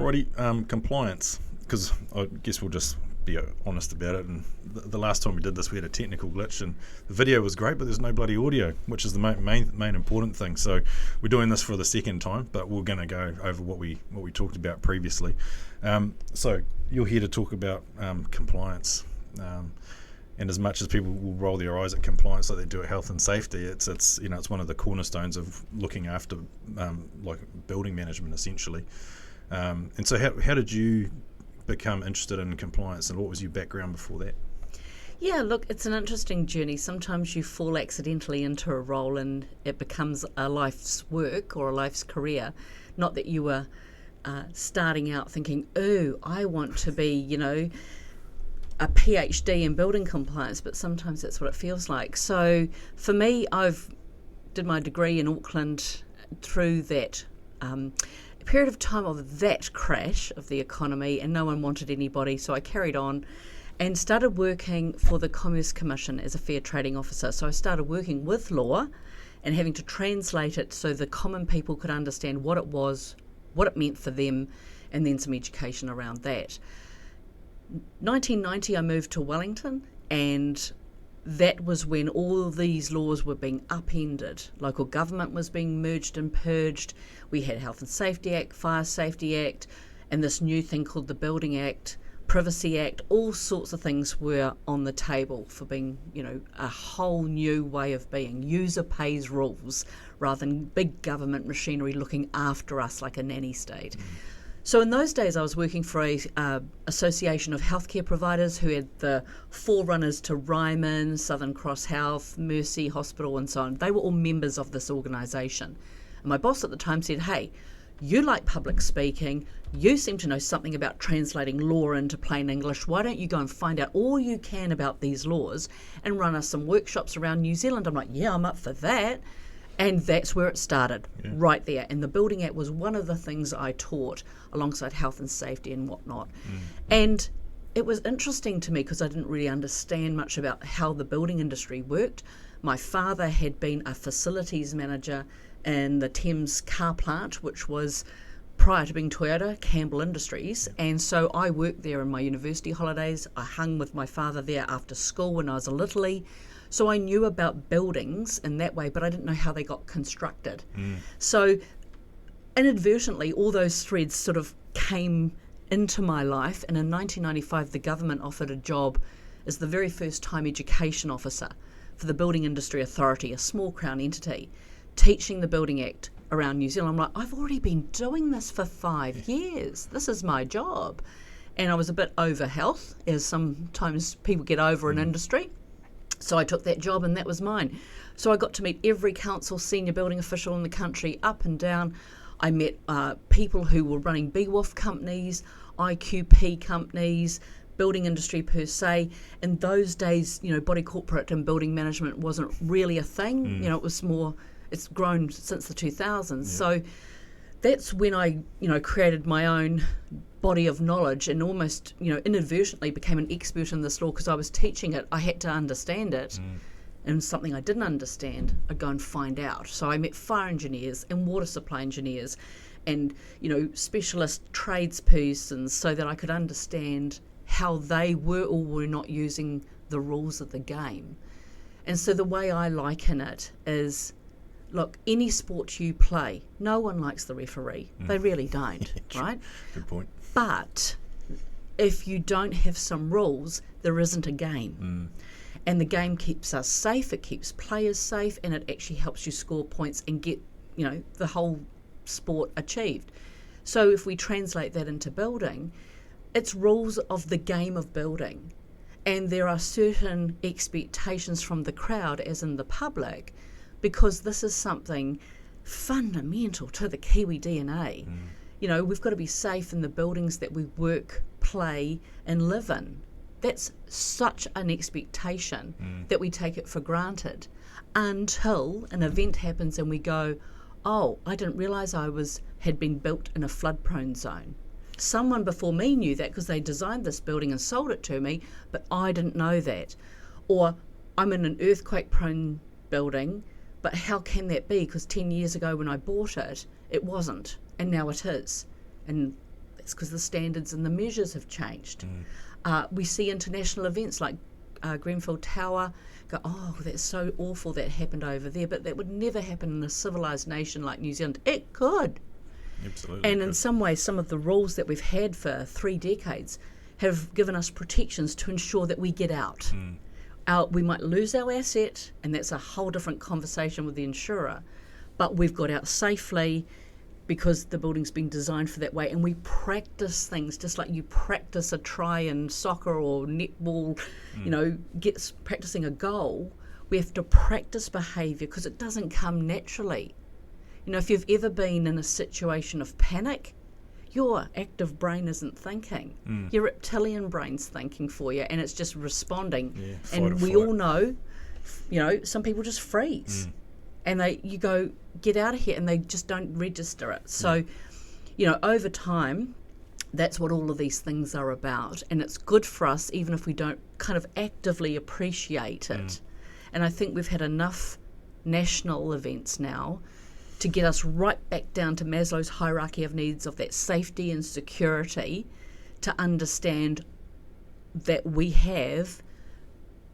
Alrighty, compliance, because I guess we'll just be honest about it. And the last time we did this, we had a technical glitch, and the video was great, but there's no bloody audio, which is the main important thing. So we're doing this for the second time, but we're going to go over what we talked about previously. So you're here to talk about compliance. And as much as people will roll their eyes at compliance like they do at health and safety, it's one of the cornerstones of looking after like building management essentially. And so how did you become interested in compliance, and what was your background before that? Yeah, look, it's an interesting journey. Sometimes you fall accidentally into a role and it becomes a life's work or a life's career. Not that you were starting out thinking, oh, I want to be, a PhD in building compliance, but sometimes that's what it feels like. So for me, I've did my degree in Auckland through that period of time of that crash of the economy, and no one wanted anybody, so I carried on and started working for the Commerce Commission as a fair trading officer. So I started working with law and having to translate it so the common people could understand what it was, what it meant for them, and then some education around that. 1990 I moved to Wellington, and that was when all these laws were being upended. Local government was being merged and purged. We had Health and Safety Act, Fire Safety Act, and this new thing called the Building Act, Privacy Act. All sorts of things were on the table for being, a whole new way of being. User pays rules rather than big government machinery looking after us like a nanny state. So in those days, I was working for a association of healthcare providers who had the forerunners to Ryman, Southern Cross Health, Mercy Hospital, and so on. They were all members of this organisation. And my boss at the time said, hey, you like public speaking, you seem to know something about translating law into plain English. Why don't you go and find out all you can about these laws and run us some workshops around New Zealand? I'm like, yeah, I'm up for that. And that's where it started, right there. And the Building Act was one of the things I taught alongside health and safety and whatnot. And it was interesting to me because I didn't really understand much about how the building industry worked. My father had been a facilities manager in the Thames car plant, which was prior to being Toyota, Campbell Industries. And so I worked there in my university holidays. I hung with my father there after school when I was a littlie. So I knew about buildings in that way, but I didn't know how they got constructed. So inadvertently, all those threads sort of came into my life. And in 1995, the government offered a job as the very first time education officer for the Building Industry Authority, a small Crown entity, teaching the Building Act around New Zealand. I'm like, I've already been doing this for 5 years. This is my job. And I was a bit over health, as sometimes people get over an industry. So I took that job and that was mine. So I got to meet every council senior building official in the country, up and down. I met people who were running BWOF companies, IQP companies, building industry per se. In those days, body corporate and building management wasn't really a thing. It was more, it's grown since the 2000s. So that's when I, created my own body of knowledge and almost, inadvertently became an expert in this law because I was teaching it. I had to understand it. And something I didn't understand, I'd go and find out. So I met fire engineers and water supply engineers and, specialist tradespersons so that I could understand how they were or were not using the rules of the game. And so the way I liken it is, look, any sport you play, no one likes the referee. They really don't, right? Good point. But if you don't have some rules, there isn't a game. And the game keeps us safe, it keeps players safe, and it actually helps you score points and get, the whole sport achieved. So if we translate that into building, it's rules of the game of building. And there are certain expectations from the crowd, as in the public, because this is something fundamental to the Kiwi DNA. We've got to be safe in the buildings that we work, play, and live in. That's such an expectation that we take it for granted until an event happens and we go, oh, I didn't realise I had been built in a flood-prone zone. Someone before me knew that because they designed this building and sold it to me, but I didn't know that. Or I'm in an earthquake-prone building, but how can that be? Because 10 years ago when I bought it, it wasn't, and now it is. And It's because the standards and the measures have changed. We see international events like Grenfell Tower go, oh, that's so awful that happened over there, but that would never happen in a civilised nation like New Zealand. It could. Absolutely. And in some ways, some of the rules that we've had for 3 decades have given us protections to ensure that we get out. We might lose our asset, and that's a whole different conversation with the insurer, but we've got out safely because the building's been designed for that way, and we practice things just like you practice a try in soccer or netball, practicing a goal. We have to practice behaviour because it doesn't come naturally. If you've ever been in a situation of panic, your active brain isn't thinking. Your reptilian brain's thinking for you, and it's just responding. And we all know, some people just freeze. And you go, get out of here, and they just don't register it. So, over time, that's what all of these things are about. And it's good for us, even if we don't kind of actively appreciate it. And I think we've had enough national events now to get us right back down to Maslow's hierarchy of needs of that safety and security, to understand that we have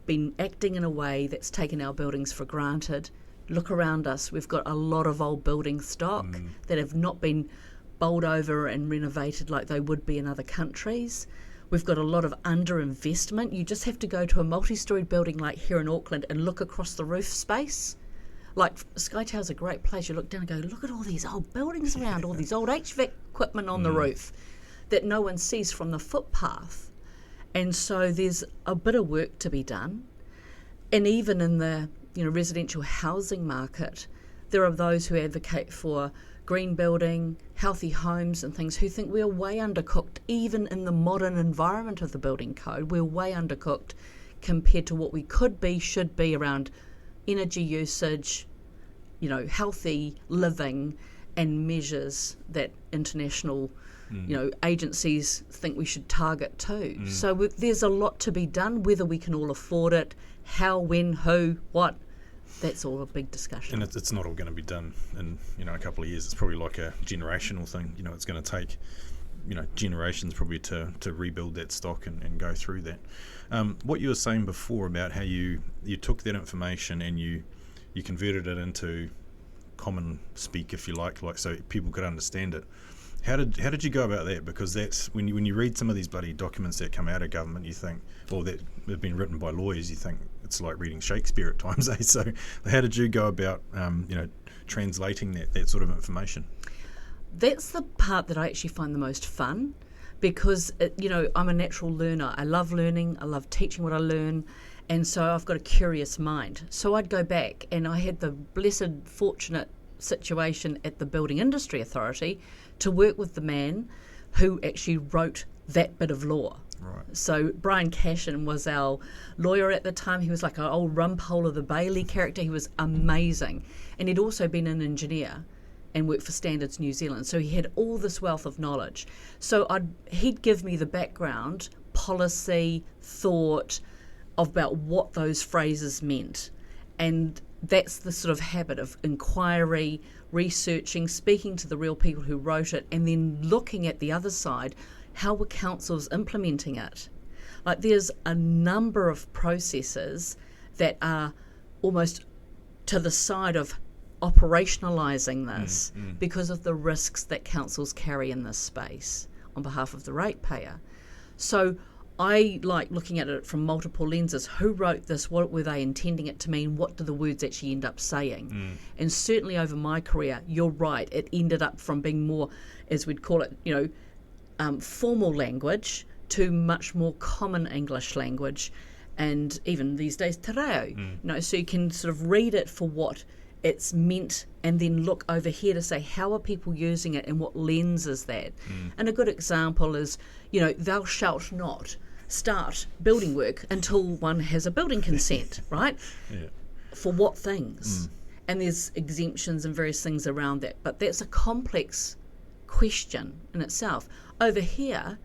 been acting in a way that's taken our buildings for granted. Look around us, we've got a lot of old building stock that have not been bowled over and renovated like they would be in other countries. We've got a lot of underinvestment. You just have to go to a multi-storey building like here in Auckland and look across the roof space. Like Sky Tower's a great place. You look down and go, look at all these old buildings around, all these old HVAC equipment on the roof that no one sees from the footpath. And so there's a bit of work to be done. And even in the residential housing market, there are those who advocate for green building, healthy homes and things, who think we're way undercooked. Even in the modern environment of the building code, we're way undercooked compared to what we could be, should be around energy usage, healthy living, and measures that international agencies think we should target too. So there's a lot to be done, whether we can all afford it, how, when, who, what. That's all a big discussion. And it's not all going to be done in a couple of years. It's probably like a generational thing. It's going to take generations probably to rebuild that stock and go through that. What you were saying before about how you took that information and you converted it into common speak, if you like so people could understand it. How did you go about that? Because that's when you read some of these bloody documents that come out of government, you think, that have been written by lawyers, you think it's like reading Shakespeare at times, eh? So how did you go about translating that sort of information? That's the part that I actually find the most fun, because I'm a natural learner. I love learning. I love teaching what I learn. And so I've got a curious mind. So I'd go back, and I had the blessed, fortunate situation at the Building Industry Authority to work with the man who actually wrote that bit of law. Right. So Brian Cashin was our lawyer at the time. He was like an old Rumpole of the Bailey character. He was amazing. And he'd also been an engineer and worked for Standards New Zealand. So he had all this wealth of knowledge. So he'd give me the background, policy, thought about what those phrases meant. And that's the sort of habit of inquiry, researching, speaking to the real people who wrote it, and then looking at the other side, how were councils implementing it? Like, there's a number of processes that are almost to the side of operationalising this because of the risks that councils carry in this space on behalf of the ratepayer. So I like looking at it from multiple lenses. Who wrote this? What were they intending it to mean? What do the words actually end up saying? And certainly over my career, you're right, it ended up from being more, as we'd call it, formal language to much more common English language, and even these days te reo. So you can sort of read it for what it's meant, and then look over here to say, how are people using it and what lens is that? And a good example is, thou shalt not start building work until one has a building consent, right? Yeah. For what things? And there's exemptions and various things around that, but that's a complex question in itself. Over here,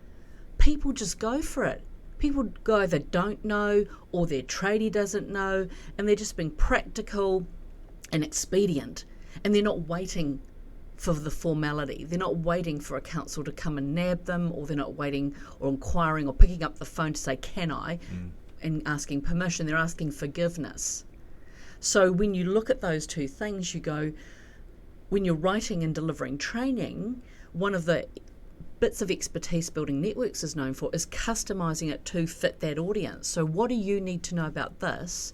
people just go for it. People go either don't know or their tradie doesn't know, and they're just being practical and expedient, and they're not waiting for the formality. They're not waiting for a council to come and nab them, or they're not waiting or inquiring or picking up the phone to say, can I, and asking permission. They're asking forgiveness. So when you look at those two things, you go, when you're writing and delivering training, one of the bits of expertise Building Networks is known for is customising it to fit that audience. So what do you need to know about this?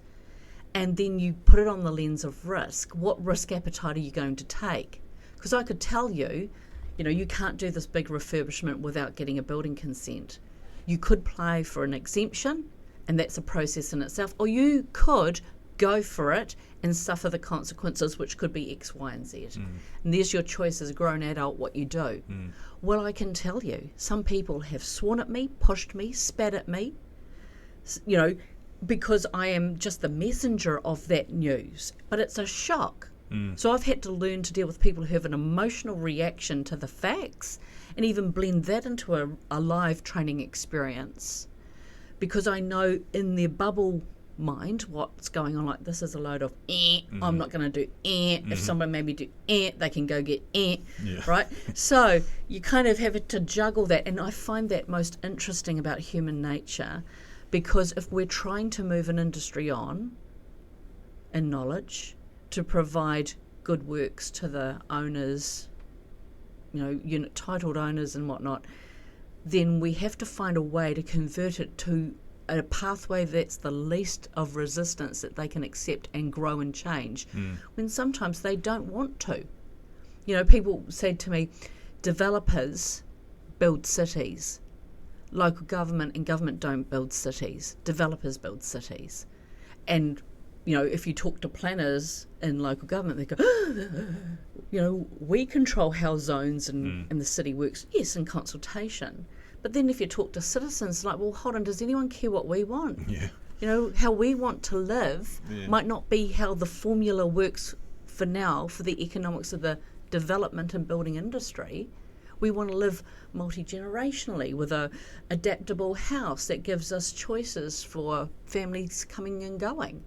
And then you put it on the lens of risk. What risk appetite are you going to take? Because I could tell you, you can't do this big refurbishment without getting a building consent. You could apply for an exemption, and that's a process in itself. Or you could go for it and suffer the consequences, which could be X, Y, and Z. And there's your choice as a grown adult what you do. Well, I can tell you, some people have sworn at me, pushed me, spat at me, because I am just the messenger of that news. But it's a shock. So I've had to learn to deal with people who have an emotional reaction to the facts and even blend that into a live training experience, because I know in their bubble mind what's going on. Like, this is a load of I'm not going to do if someone maybe do they can go get right? So you kind of have to juggle that, and I find that most interesting about human nature, because if we're trying to move an industry on in knowledge to provide good works to the owners, unit titled owners and whatnot, then we have to find a way to convert it to a pathway that's the least of resistance that they can accept and grow and change, when sometimes they don't want to. People say to me, developers build cities. Local government and government don't build cities. Developers build cities. And if you talk to planners in local government, they go, we control how zones and the city works. Yes, in consultation. But then if you talk to citizens, like, well, hold on, does anyone care what we want? Yeah. How we want to live might not be how the formula works for now for the economics of the development and building industry. We want to live multi-generationally with a adaptable house that gives us choices for families coming and going.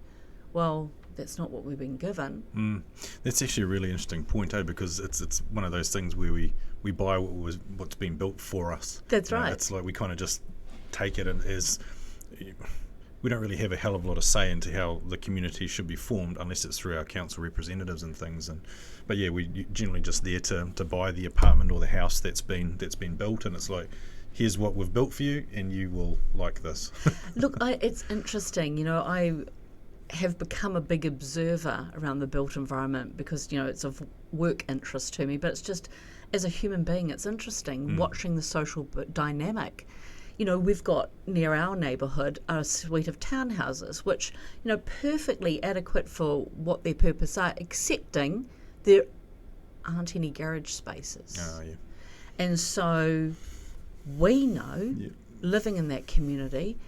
Well, that's not what we've been given. That's actually a really interesting point, because it's one of those things where we buy what's been built for us. That's right. It's like we kind of just take it as we don't really have a hell of a lot of say into how the community should be formed unless it's through our council representatives and things. But we're generally just there to buy the apartment or the house that's been built, and it's like, here's what we've built for you, and you will like this. Look, it's interesting. I have become a big observer around the built environment because, it's of work interest to me, but it's just, as a human being, it's interesting watching the social dynamic. We've got near our neighbourhood a suite of townhouses, which, perfectly adequate for what their purpose are, excepting there aren't any garage spaces. And so we know, living in that community,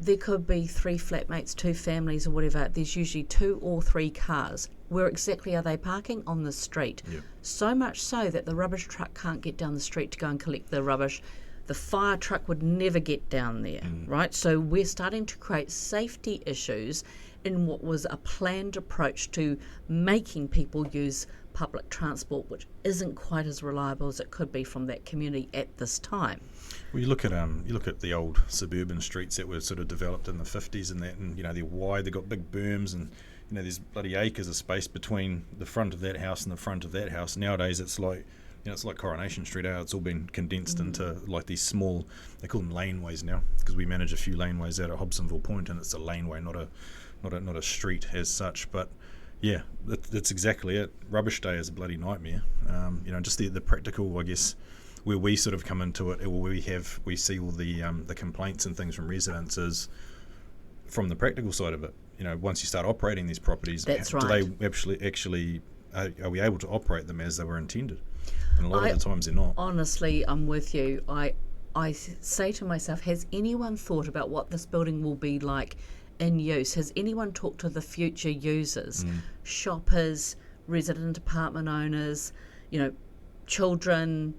there could be 3 flatmates, 2 families or whatever. There's usually 2 or 3 cars. Where exactly are they parking? On the street. So much so that the rubbish truck can't get down the street to go and collect the rubbish. The fire truck would never get down there, right? So we're starting to create safety issues in what was a planned approach to making people use public transport, which isn't quite as reliable as it could be from that community at this time. Well, you look at the old suburban streets that were sort of developed in the 50s and that, and they're wide, they've got big berms, and there's bloody acres of space between the front of that house and the front of that house. Nowadays it's like it's like Coronation Street. It's all been condensed into like these small, they call them laneways now, because we manage a few laneways out at Hobsonville Point, and it's a laneway, not a street as such. But that's exactly it. Rubbish day is a bloody nightmare. Just the practical, I guess, where we sort of come into it, where we see all the complaints and things from residents is from the practical side of it. Once you start operating these properties, that's do right. they actually are we able to operate them as they were intended? And a lot of the times they're not. Honestly, I'm with you. I say to myself, has anyone thought about what this building will be like in use? Has anyone talked to the future users, shoppers, resident apartment owners, children,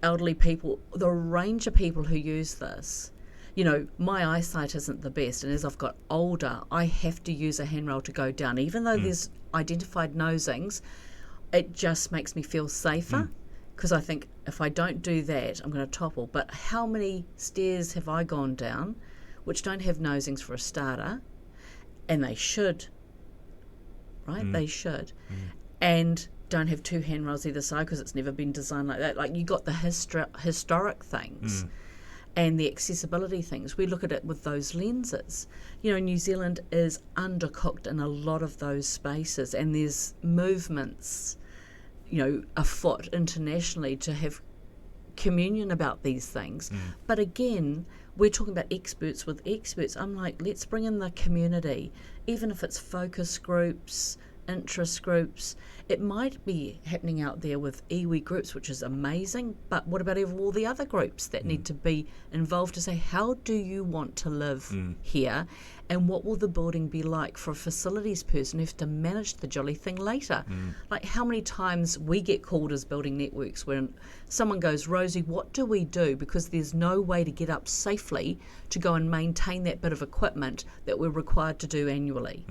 elderly people, the range of people who use this? My eyesight isn't the best, and as I've got older, I have to use a handrail to go down. Even though there's identified nosings, it just makes me feel safer, because I think if I don't do that, I'm going to topple. But how many stairs have I gone down which don't have nosings for a starter, and they should, right? They should. And don't have two handrails either side because it's never been designed like that. Like, you got the historic things and the accessibility things. We look at it with those lenses. You know, New Zealand is undercooked in a lot of those spaces, and there's movements, you know, afoot internationally to have communion about these things. But again, we're talking about experts with experts. I'm like, let's bring in the community, even if it's focus groups, interest groups. It might be happening out there with iwi groups, which is amazing, but what about all the other groups that need to be involved to say, how do you want to live here, and what will the building be like for a facilities person who has to manage the jolly thing later? Like, how many times we get called as building networks when someone goes, Rosie, what do we do? Because there's no way to get up safely to go and maintain that bit of equipment that we're required to do annually,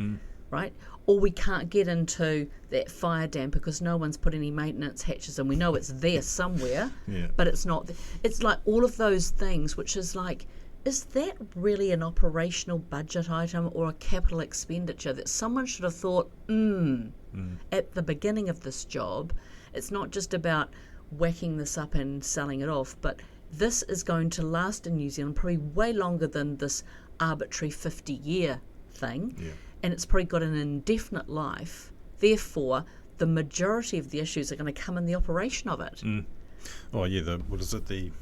right? Or we can't get into that fire dam because no one's put any maintenance hatches in. We know it's there somewhere, but it's not. It's like all of those things, which is like, is that really an operational budget item or a capital expenditure that someone should have thought, at the beginning of this job? It's not just about whacking this up and selling it off, but this is going to last in New Zealand probably way longer than this arbitrary 50-year thing. And it's probably got an indefinite life. Therefore, the majority of the issues are going to come in the operation of it. Oh yeah, what is it? The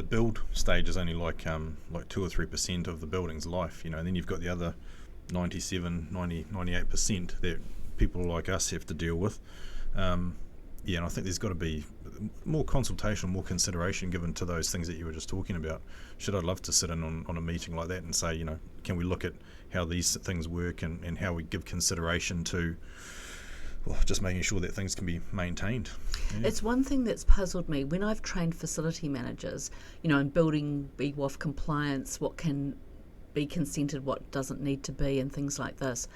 build stage is only like 2 or 3% of the building's life, you know. And then you've got the other 97, 90, 98% that people like us have to deal with. Yeah, and I think there's got to be more consultation, more consideration given to those things that you were just talking about. Should I love to sit in on a meeting like that and say, you know, can we look at how these things work and how we give consideration to just making sure that things can be maintained? It's one thing that's puzzled me when I've trained facility managers, you know, in building BWOF compliance, what can be consented, what doesn't need to be, and things like this.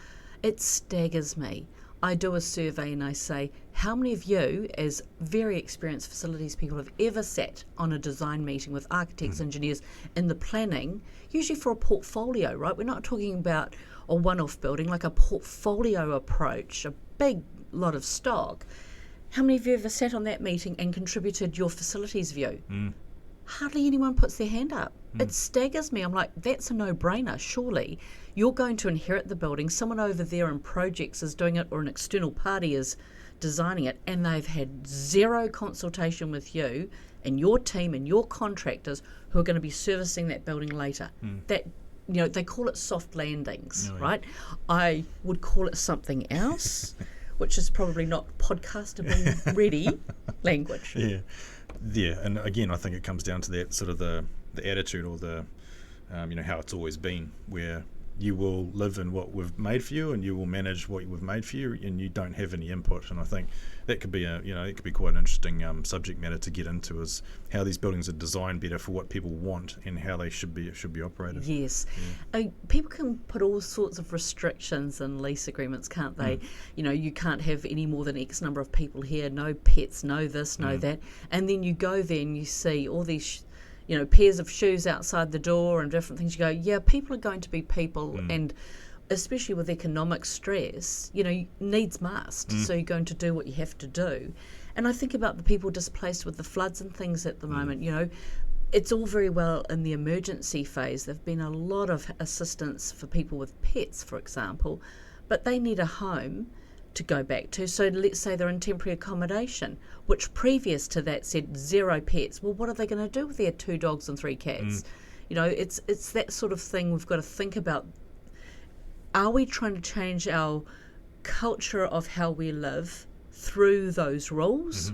It staggers me. I do a survey and I say, how many of you, as very experienced facilities people, have ever sat on a design meeting with architects, engineers in the planning, usually for a portfolio, right? We're not talking about a one-off building, like a portfolio approach, a big lot of stock. How many of you ever sat on that meeting and contributed your facilities view? Hardly anyone puts their hand up. It staggers me. I'm like, that's a no-brainer, surely. You're going to inherit the building. Someone over there in projects is doing it, or an external party is designing it, and they've had zero consultation with you and your team and your contractors who are going to be servicing that building later. That, you know, they call it soft landings, right? I would call it something else, which is probably not podcastable ready language. Yeah, and again, I think it comes down to that sort of the attitude, or the you know, how it's always been, where you will live in what we've made for you and you will manage what we've made for you, and you don't have any input. And I think that could be it could be quite an interesting subject matter to get into, is how these buildings are designed better for what people want and how they should be operated. Yes. People can put all sorts of restrictions in lease agreements, can't they? You know, you can't have any more than X number of people here, no pets, no this, no that. And then you go there and you see all these pairs of shoes outside the door and different things. You go, yeah, people are going to be people, and especially with economic stress, you know, needs must. So you're going to do what you have to do. And I think about the people displaced with the floods and things at the moment. You know, it's all very well in the emergency phase. There've been a lot of assistance for people with pets, for example, but they need a home to go back to. So let's say they're in temporary accommodation, which previous to that said 0 pets. Well, what are they going to do with their 2 dogs and 3 cats? You know, it's that sort of thing we've got to think about. Are we trying to change our culture of how we live through those rules?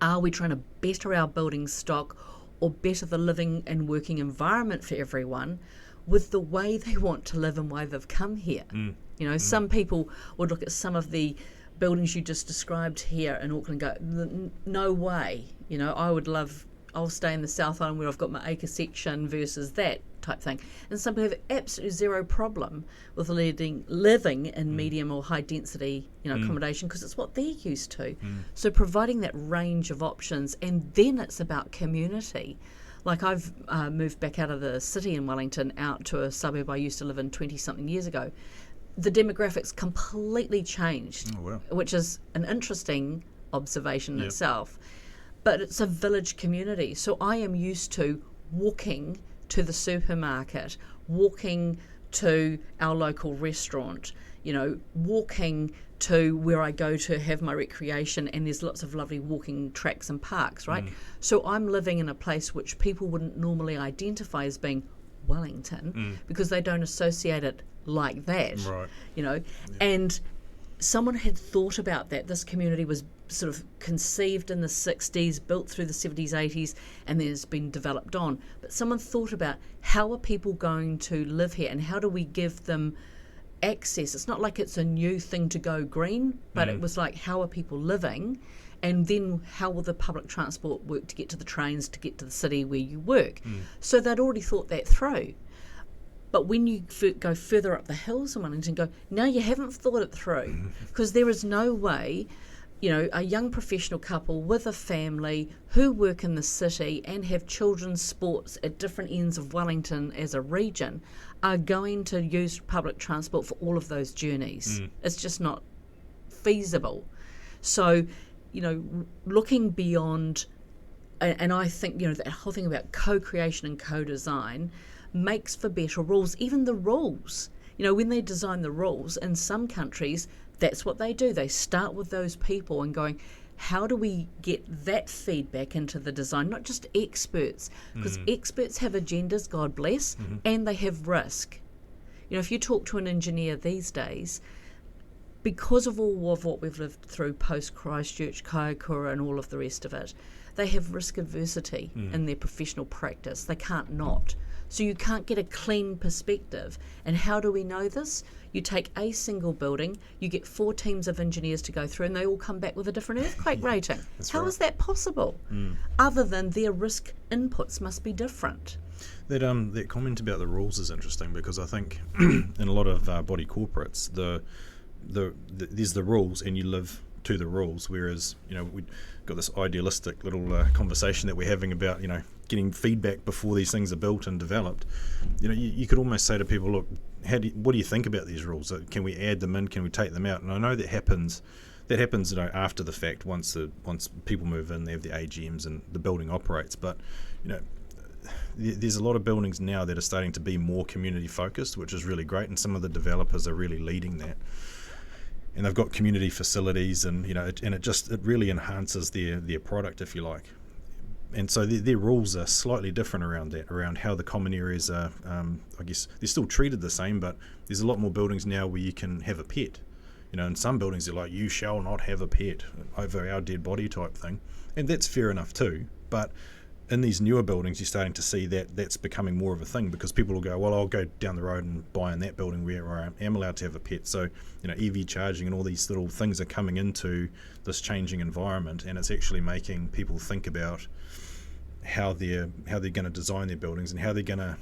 Are we trying to better our building stock or better the living and working environment for everyone with the way they want to live and why they've come here? You know, some people would look at some of the buildings you just described here in Auckland and go, no way. You know, I'll stay in the South Island where I've got my acre section versus that. type thing. And some people have absolutely zero problem with living in medium or high density, accommodation, because it's what they're used to. So providing that range of options, and then it's about community. Like I've moved back out of the city in Wellington out to a suburb I used to live in 20-something years ago. The demographics completely changed, which is an interesting observation in itself. But it's a village community. So I am used to walking to the supermarket, walking to our local restaurant, walking to where I go to have my recreation, and there's lots of lovely walking tracks and parks, right? So I'm living in a place which people wouldn't normally identify as being Wellington because they don't associate it like that, right. And someone had thought about that. This community was sort of conceived in the 60s, built through the 70s, 80s, and then it's been developed on. But someone thought about how are people going to live here and how do we give them access. It's not like it's a new thing to go green, but it was like, how are people living? And then how will the public transport work to get to the trains, to get to the city where you work? So they'd already thought that through. But when you go further up the hills in Wellington, now you haven't thought it through, because there is no way, a young professional couple with a family who work in the city and have children's sports at different ends of Wellington as a region are going to use public transport for all of those journeys. It's just not feasible. So, looking beyond, and I think, that whole thing about co-creation and co-design makes for better rules. Even the rules, when they design the rules in some countries, that's what they do. They start with those people and going, how do we get that feedback into the design? Not just experts, because experts have agendas, God bless, and they have risk. If you talk to an engineer these days, because of all of what we've lived through post-Christchurch, Kaikoura and all of the rest of it, they have risk adversity in their professional practice. They can't not. So you can't get a clean perspective. And how do we know this? You take a single building, you get 4 teams of engineers to go through, and they all come back with a different earthquake rating. How is that possible? Other than their risk inputs must be different. That comment about the rules is interesting, because I think in a lot of body corporates, there's the rules and you live to the rules, whereas we've got this idealistic little conversation that we're having about getting feedback before these things are built and developed. You could almost say to people, look, what do you think about these rules? Can we add them in? Can we take them out? And I know that happens after the fact, once people move in, they have the AGMs and the building operates. But there's a lot of buildings now that are starting to be more community focused, which is really great, and some of the developers are really leading that. And they've got community facilities, and it really enhances their product, if you like. And so their rules are slightly different around how the common areas are. I guess they're still treated the same, but there's a lot more buildings now where you can have a pet. In some buildings they're like, you shall not have a pet over our dead body type thing, and that's fair enough too. But in these newer buildings, you're starting to see that's becoming more of a thing, because people will go, well, I'll go down the road and buy in that building where I am allowed to have a pet. So, EV charging and all these little things are coming into this changing environment, and it's actually making people think about how they're going to design their buildings and how they're going to,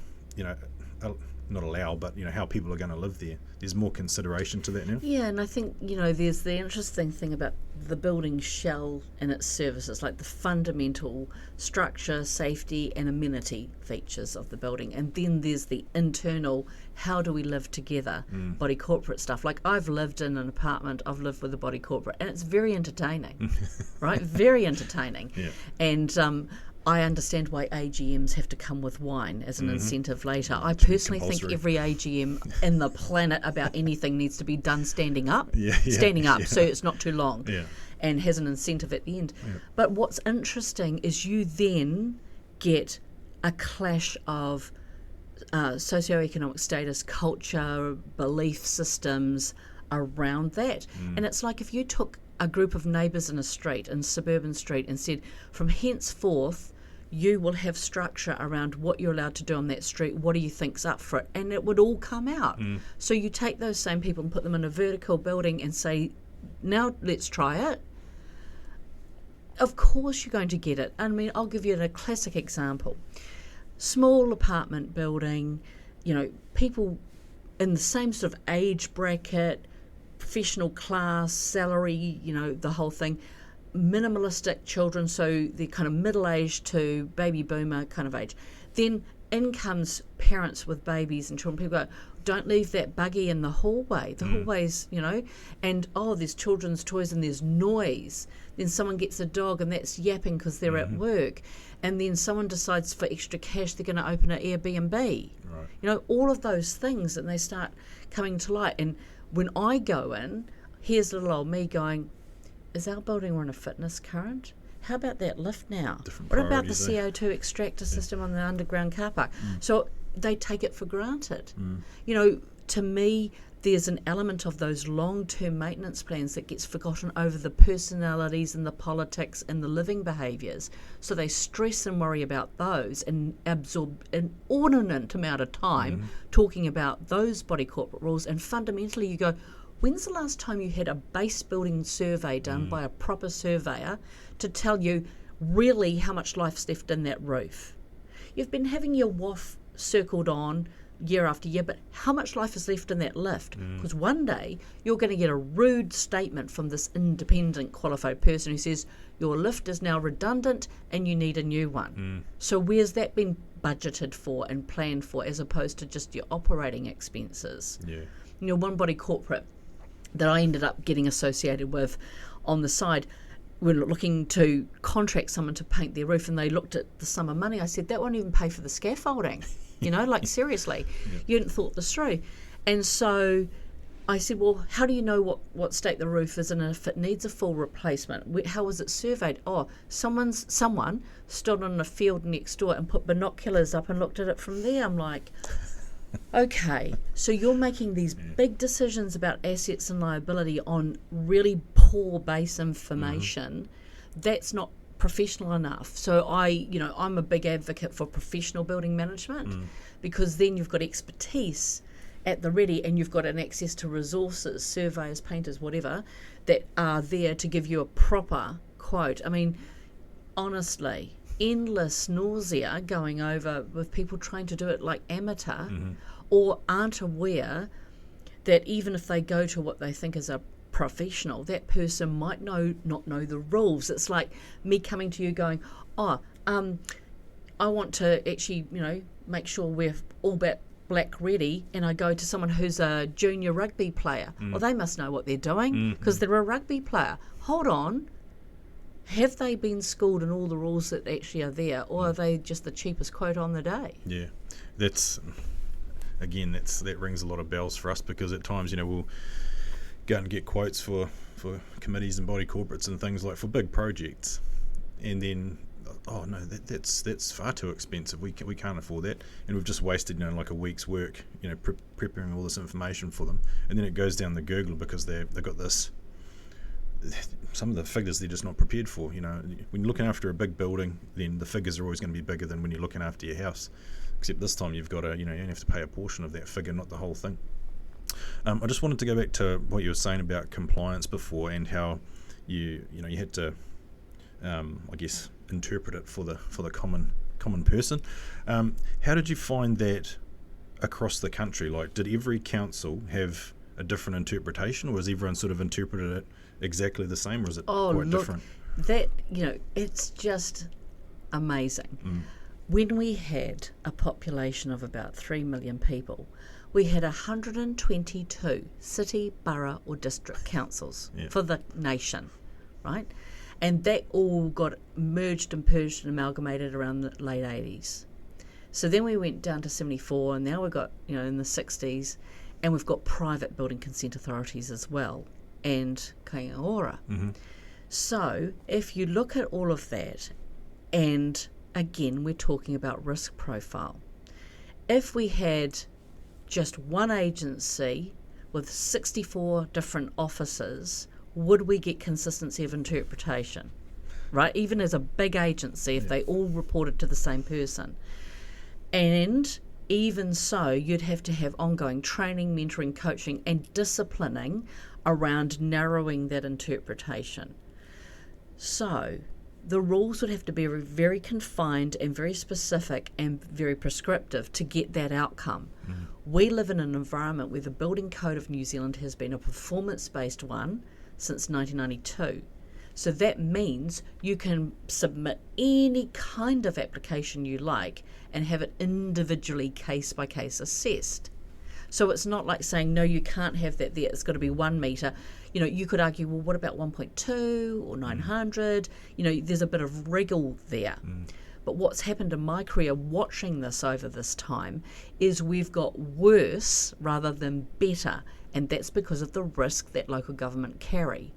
not allow, but how people are going to live there. There's more consideration to that now. Yeah, and I think there's the interesting thing about the building shell and its services, like the fundamental structure, safety, and amenity features of the building, and then there's the internal, how do we live together, body corporate stuff. Like I've lived in an apartment, I've lived with a body corporate, and it's very entertaining, right? Very entertaining, and I understand why AGMs have to come with wine as an incentive later. I personally think every AGM in the planet about anything needs to be done standing up, so it's not too long and has an incentive at the end. But what's interesting is you then get a clash of socioeconomic status, culture, belief systems around that. And it's like if you took a group of neighbours in a street, in suburban street, and said, from henceforth, you will have structure around what you're allowed to do on that street. What do you think's up for it? And it would all come out. So you take those same people and put them in a vertical building and say, now let's try it. Of course you're going to get it. I mean, I'll give you a classic example. small apartment building, people in the same sort of age bracket, professional class, salary, the whole thing, minimalistic children, so they're kind of middle-aged to baby boomer kind of age. Then in comes parents with babies and children. People go, don't leave that buggy in the hallway. The hallway's, and there's children's toys and there's noise. Then someone gets a dog and that's yapping because they're at work. And then someone decides for extra cash they're going to open an Airbnb. Right. All of those things, and they start coming to light. And when I go in, here's little old me going, is our building on a fitness current? How about that lift now? What about the CO2 extractor system on the underground car park? So they take it for granted. To me, there's an element of those long-term maintenance plans that gets forgotten over the personalities and the politics and the living behaviours. So they stress and worry about those and absorb an inordinate amount of time talking about those body corporate rules. And fundamentally you go, when's the last time you had a base building survey done by a proper surveyor to tell you really how much life's left in that roof? You've been having your WOF circled on year after year, but how much life is left in that lift? Because one day you're going to get a rude statement from this independent qualified person who says your lift is now redundant and you need a new one. So where's that been budgeted for and planned for, as opposed to just your operating expenses? One body corporate that I ended up getting associated with on the side, we're looking to contract someone to paint their roof, and they looked at the sum of money. I said, that won't even pay for the scaffolding. Seriously, you hadn't thought this through. And so I said, well, how do you know what state the roof is in and if it needs a full replacement? How was it surveyed? Someone stood on a field next door and put binoculars up and looked at it from there. I'm like, okay, so you're making these big decisions about assets and liability on really poor base information. That's not professional enough. So I'm a big advocate for professional building management, because then you've got expertise at the ready and you've got an access to resources, surveyors, painters, whatever, that are there to give you a proper quote. I mean, honestly, endless nausea going over with people trying to do it like amateur or aren't aware that even if they go to what they think is a professional, that person might not know the rules. It's like me coming to you going, I want to actually, make sure we're all black ready, and I go to someone who's a junior rugby player. Well, they must know what they're doing because they're a rugby player. Hold on. Have they been schooled in all the rules that actually are there, or are they just the cheapest quote on the day? Yeah, that rings a lot of bells for us, because at times, we'll go and get quotes for committees and body corporates and things like for big projects, and then that's far too expensive. We can't afford that, and we've just wasted like a week's work, preparing all this information for them, and then it goes down the gurgler because they've got this. Some of the figures they're just not prepared for. When you're looking after a big building, then the figures are always going to be bigger than when you're looking after your house. Except this time you've got to, you only have to pay a portion of that figure, not the whole thing. I just wanted to go back to what you were saying about compliance before, and how you had to, interpret it for the common person. How did you find that across the country? Like, did every council have a different interpretation, or has everyone sort of interpreted it exactly the same, or is it quite different? That, it's just amazing. When we had a population of about 3 million people, we had 122 city, borough or district councils for the nation, right? And that all got merged and purged and amalgamated around the late 80s. So then we went down to 74, and now we've got, in the 60s, and we've got private building consent authorities as well, and Kia ora. So if you look at all of that, and again, we're talking about risk profile. If we had just one agency with 64 different officers, would we get consistency of interpretation? Right? Even as a big agency, if they all reported to the same person. And even so, you'd have to have ongoing training, mentoring, coaching, and disciplining around narrowing that interpretation. So the rules would have to be very confined and very specific and very prescriptive to get that outcome. We live in an environment where the Building Code of New Zealand has been a performance-based one since 1992. So that means you can submit any kind of application you like and have it individually case-by-case assessed. So it's not like saying, no, you can't have that there, it's got to be 1 metre. You know, you could argue, well, what about 1.2 or 900? You know, there's a bit of wriggle there. But what's happened in my career watching this over this time is we've got worse rather than better, and that's because of the risk that local government carry.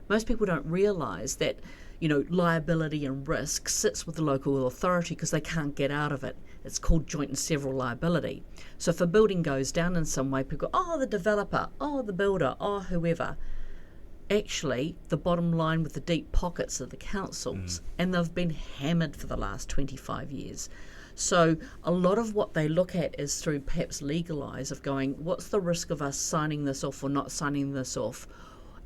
Most people don't realise that, you know, liability and risk sits with the local authority because they can't get out of it. It's called joint and several liability. So if a building goes down in some way, people go, oh, the developer, oh, the builder, oh, whoever. Actually, the bottom line with the deep pockets of the councils, and they've been hammered for the last 25 years. So a lot of what they look at is through perhaps legal eyes of going, what's the risk of us signing this off or not signing this off?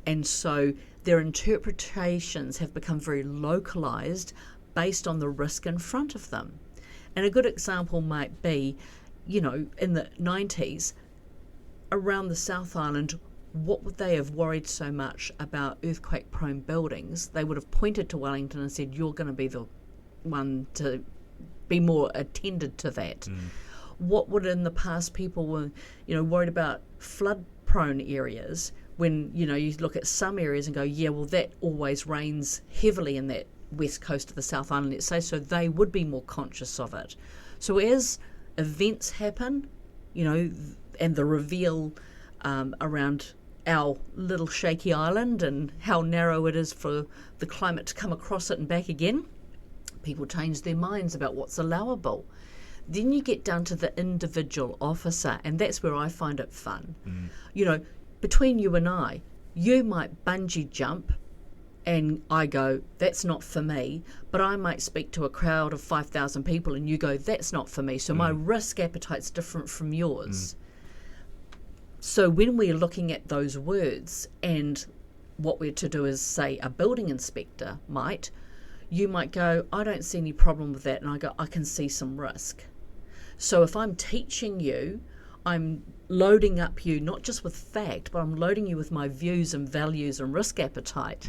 And so their interpretations have become very localised based on the risk in front of them. And a good example might be, you know, in the 90s, around the South Island, what would they have worried so much about earthquake-prone buildings? They would have pointed to Wellington and said, you're going to be the one to be more attended to that. What would in the past people were, you know, worried about flood-prone areas when, you know, you look at some areas and go, yeah, well, that always rains heavily in that west coast of the South Island, let's say, so they would be more conscious of it. So as events happen, you know, and the reveal around our little shaky island and how narrow it is for the climate to come across it and back again, people change their minds about what's allowable. Then you get down to the individual officer, and that's where I find it fun. You know, between you and I, you might bungee jump and I go, that's not for me, but I might speak to a crowd of 5,000 people and you go, that's not for me. So my risk appetite's different from yours. So when we're looking at those words, and what we're to do is say a building inspector you might go, I don't see any problem with that, and I go, I can see some risk. So if I'm teaching you, I'm loading up you not just with fact, but I'm loading you with my views and values and risk appetite.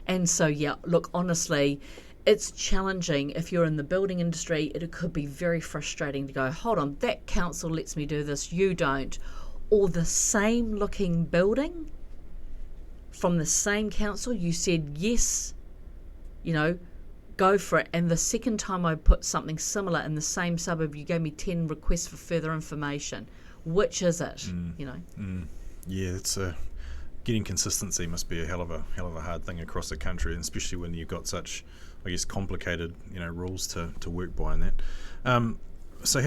And so, yeah, look, honestly, it's challenging. If you're in the building industry, it could be very frustrating to go, hold on, that council lets me do this, you don't. Or the same looking building from the same council, you said yes, you know, go for it. And the second time I put something similar in the same suburb, you gave me 10 requests for further information. Which is it? You know? Yeah, it's getting consistency must be a hell of a hard thing across the country, and especially when you've got such, I guess, complicated, you know, rules to work by in that. So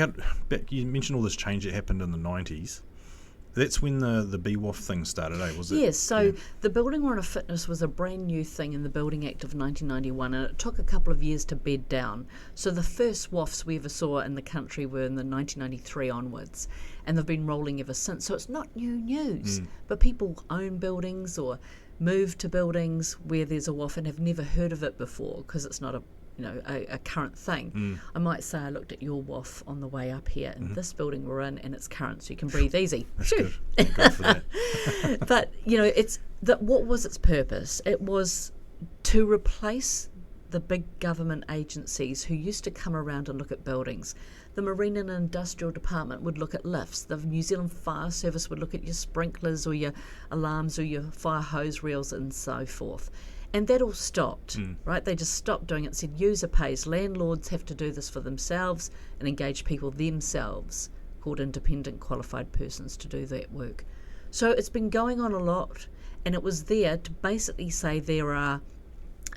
you mentioned all this change that happened in the 90s. That's when the BWOF thing started, was it? Yes, so the Building Warrant of Fitness was a brand new thing in the Building Act of 1991, and it took a couple of years to bed down. So the first WOFs we ever saw in the country were in the 1993 onwards, and they've been rolling ever since. So it's not new news, but people own buildings or move to buildings where there's a WOF and have never heard of it before because it's not a current thing. I might say I looked at your WOF on the way up here in this building we're in, and it's current, so you can breathe easy. That's good. Good for that. But you know, it's that. What was its purpose? It was to replace the big government agencies who used to come around and look at buildings. The Marine and Industrial Department would look at lifts. The New Zealand Fire Service would look at your sprinklers or your alarms or your fire hose reels and so forth. And that all stopped, right? They just stopped doing it, said user pays. Landlords have to do this for themselves and engage people themselves, called independent qualified persons, to do that work. So it's been going on a lot, and it was there to basically say there are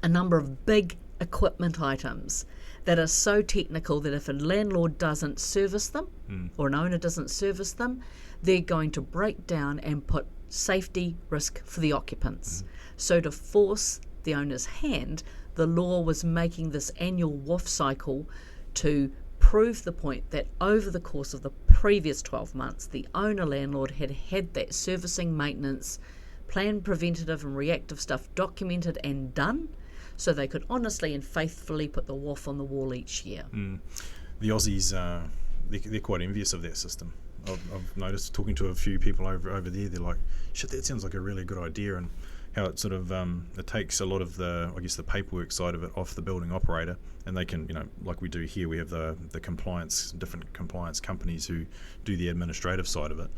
a number of big equipment items that are so technical that if a landlord doesn't service them or an owner doesn't service them, they're going to break down and put safety risk for the occupants. So to force the owner's hand, the law was making this annual WOF cycle to prove the point that over the course of the previous 12 months, the owner-landlord had had that servicing, maintenance, planned preventative and reactive stuff documented and done. so they could honestly and faithfully put the WOF on the wall each year. The Aussies, they're quite envious of that system. I've noticed talking to a few people over there, they're like, shit, that sounds like a really good idea, and how it sort of it takes a lot of the paperwork side of it off the building operator, and they can, like we do here, we have the compliance, different compliance companies who do the administrative side of it.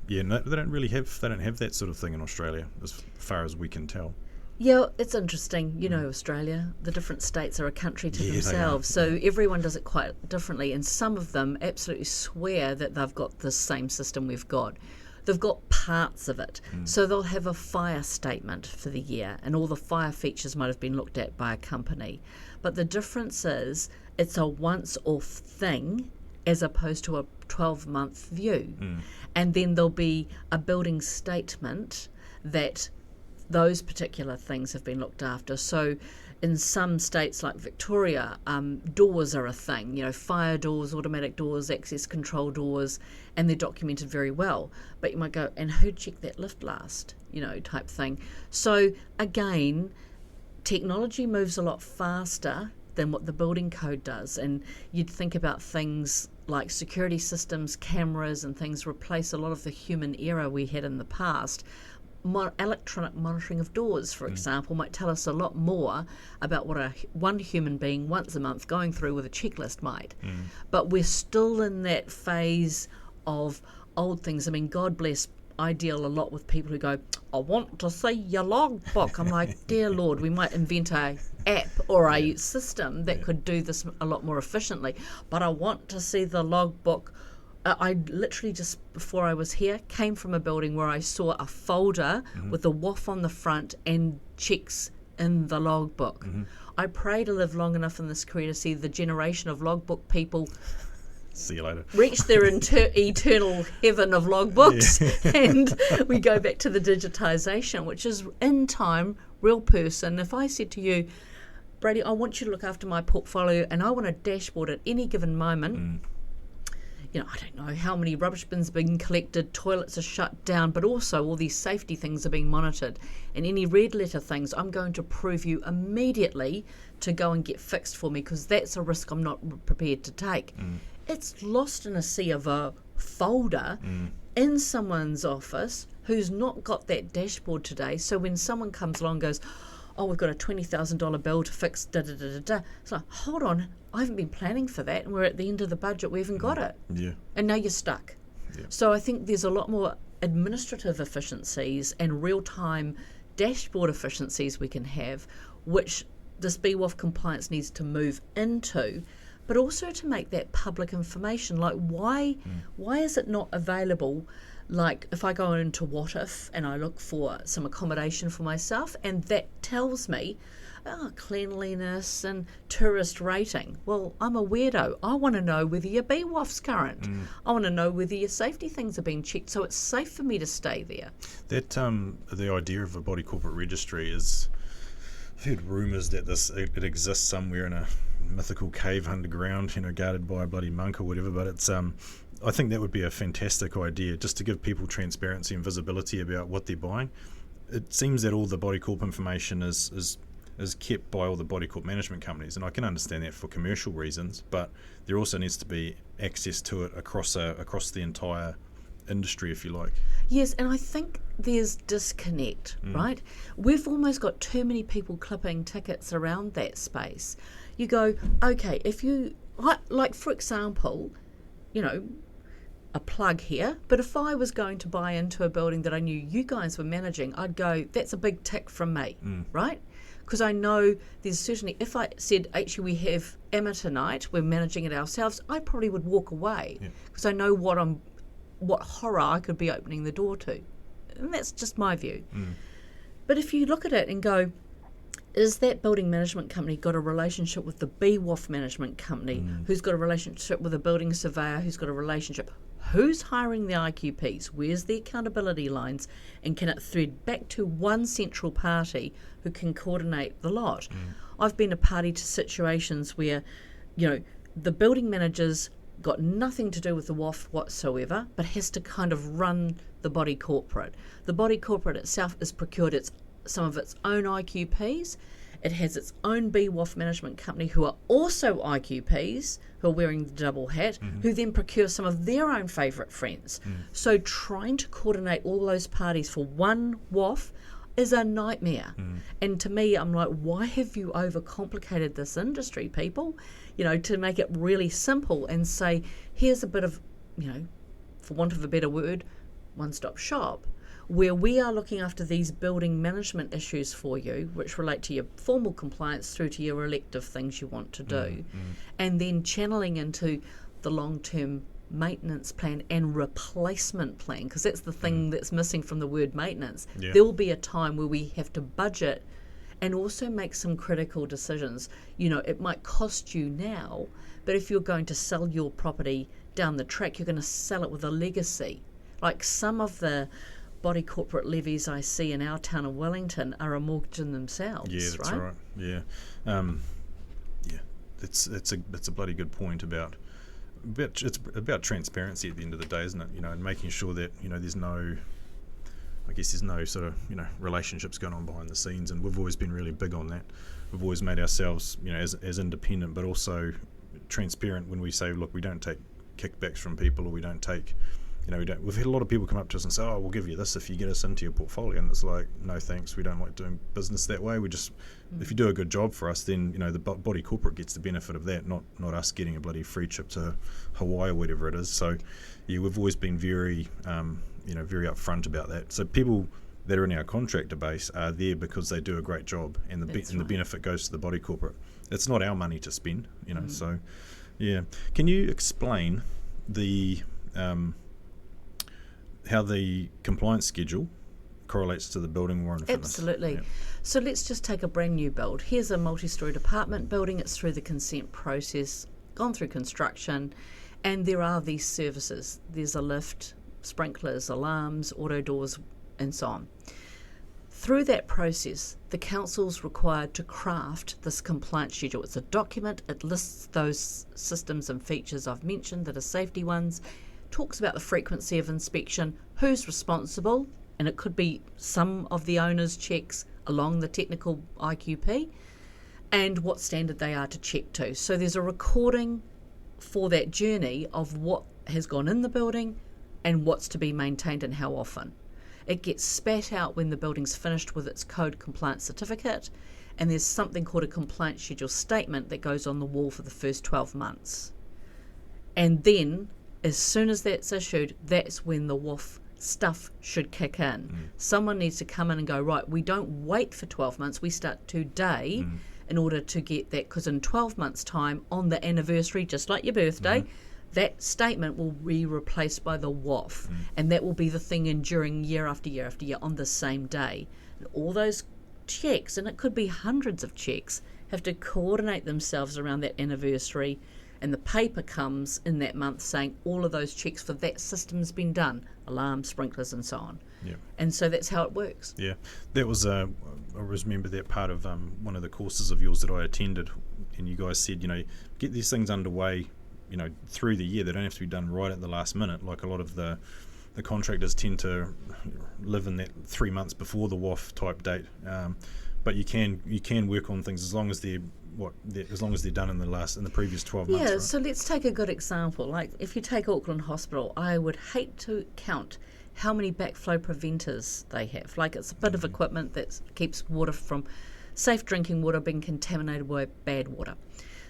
They don't have that sort of thing in Australia as far as we can tell. Yeah, it's interesting. Australia, the different states are a country to themselves, so everyone does it quite differently, and some of them absolutely swear that they've got the same system we've got. They've got parts of it. So they'll have a fire statement for the year, and all the fire features might have been looked at by a company. But the difference is it's a once-off thing as opposed to a 12-month view. And then there'll be a building statement that those particular things have been looked after. So in some states like Victoria, doors are a thing, fire doors, automatic doors, access control doors, and they're documented very well. But you might go, and who checked that lift last, type thing. So again, technology moves a lot faster than what the building code does. And you'd think about things like security systems, cameras and things replace a lot of the human error we had in the past. Electronic monitoring of doors, for example, might tell us a lot more about what one human being once a month going through with a checklist might. But we're still in that phase of old things. I mean, God bless, I deal a lot with people who go, I want to see your logbook. I'm like, dear Lord, we might invent a app or a system that could do this a lot more efficiently. But I want to see the logbook. I literally just before I was here came from a building where I saw a folder with the WOF on the front and checks in the logbook. I pray to live long enough in this career to see the generation of logbook people see you later reach their eternal heaven of logbooks, and we go back to the digitisation, which is in time, real person. If I said to you, Brady, I want you to look after my portfolio and I want a dashboard at any given moment, I don't know how many rubbish bins are being collected, toilets are shut down, but also all these safety things are being monitored. And any red letter things, I'm going to approve you immediately to go and get fixed for me, because that's a risk I'm not prepared to take. It's lost in a sea of a folder in someone's office who's not got that dashboard today. So when someone comes along and goes, oh, we've got a $20,000 bill to fix, da-da-da-da-da. It's like, hold on, I haven't been planning for that, and we're at the end of the budget, we haven't got it. Yeah. And now you're stuck. Yeah. So I think there's a lot more administrative efficiencies and real-time dashboard efficiencies we can have, which this BWOF compliance needs to move into, but also to make that public information. Like, why is it not available? Like, if I go into What If and I look for some accommodation for myself, and that tells me cleanliness and tourist rating. Well, I'm a weirdo. I want to know whether your BWOF's current. I want to know whether your safety things are being checked, so it's safe for me to stay there. That the idea of a body corporate registry is, I've heard rumours that it exists somewhere in a mythical cave underground, guarded by a bloody monk or whatever, but it's I think that would be a fantastic idea, just to give people transparency and visibility about what they're buying. It seems that all the body corp information is kept by all the body corp management companies, and I can understand that for commercial reasons, but there also needs to be access to it across the entire industry, if you like. Yes, and I think there's disconnect, right? We've almost got too many people clipping tickets around that space. You go, okay, if you, like for example, a plug here, but if I was going to buy into a building that I knew you guys were managing, I'd go, that's a big tick from me, right? Because I know there's certainly, if I said, actually we have amateur night, we're managing it ourselves, I probably would walk away, because I know what horror I could be opening the door to. And that's just my view. But if you look at it and go, is that building management company got a relationship with the BWOF management company, who's got a relationship with a building surveyor, who's got a relationship? Who's hiring the IQPs? Where's the accountability lines? And can it thread back to one central party who can coordinate the lot? I've been a party to situations where, the building manager's got nothing to do with the WOF whatsoever, but has to kind of run the body corporate. The body corporate itself has procured some of its own IQPs, It has its own BWOF management company who are also IQPs, who are wearing the double hat, who then procure some of their own favourite friends. So trying to coordinate all those parties for one WOF is a nightmare. And to me, I'm like, why have you overcomplicated this industry, people? You know, to make it really simple and say, here's a bit of, you know, for want of a better word, one-stop shop, where we are looking after these building management issues for you, which relate to your formal compliance through to your elective things you want to do, and then channeling into the long-term maintenance plan and replacement plan, because that's the thing that's missing from the word maintenance. There will be a time where we have to budget and also make some critical decisions. You know, it might cost you now, but if you're going to sell your property down the track, you're going to sell it with a legacy. Like some of the body corporate levies I see in our town of Wellington are a mortgage in themselves. Yeah, that's right. Yeah, it's a bloody good point about it's about transparency at the end of the day, isn't it? You know, and making sure that, you know, there's no sort of, you know, relationships going on behind the scenes, and we've always been really big on that. We've always made ourselves, you know, as independent, but also transparent when we say, look, we don't take kickbacks from people, or we don't take, you know, we've had a lot of people come up to us and say, oh, we'll give you this if you get us into your portfolio, and it's like, no thanks, we don't like doing business that way. We just, if you do a good job for us, then, you know, the body corporate gets the benefit of that, not us getting a bloody free trip to Hawaii or whatever it is. So yeah, we've always been very very upfront about that. So people that are in our contractor base are there because they do a great job, and the benefit goes to the body corporate. It's not our money to spend, you know. So yeah, can you explain the how the compliance schedule correlates to the building warrant fitness? Absolutely. Yeah. So let's just take a brand new build. Here's a multi-storey apartment building. It's through the consent process, gone through construction, and there are these services. There's a lift, sprinklers, alarms, auto doors, and so on. Through that process, the council's required to craft this compliance schedule. It's a document. It lists those systems and features I've mentioned that are safety ones, talks about the frequency of inspection, who's responsible, and it could be some of the owner's checks along the technical IQP, and what standard they are to check to. So there's a recording for that journey of what has gone in the building and what's to be maintained and how often. It gets spat out when the building's finished with its code compliance certificate, and there's something called a compliance schedule statement that goes on the wall for the first 12 months. And then, as soon as that's issued, that's when the WOF stuff should kick in. Someone needs to come in and go, right, we don't wait for 12 months, we start today in order to get that, because in 12 months' time, on the anniversary, just like your birthday, that statement will be replaced by the WOF, and that will be the thing enduring year after year after year on the same day. And all those checks, and it could be hundreds of checks, have to coordinate themselves around that anniversary, and the paper comes in that month saying all of those checks for that system's been done, alarms, sprinklers, and so on. Yeah. And so that's how it works. Yeah, that was I remember that part of one of the courses of yours that I attended, and you guys said, you know, get these things underway, you know, through the year. They don't have to be done right at the last minute, like a lot of the contractors tend to live in that 3 months before the WOF type date. But you can work on things as long as they're done in the previous 12 months. Yeah, right? So let's take a good example. Like if you take Auckland Hospital, I would hate to count how many backflow preventers they have. Like it's a bit of equipment that keeps water from safe drinking water being contaminated by bad water.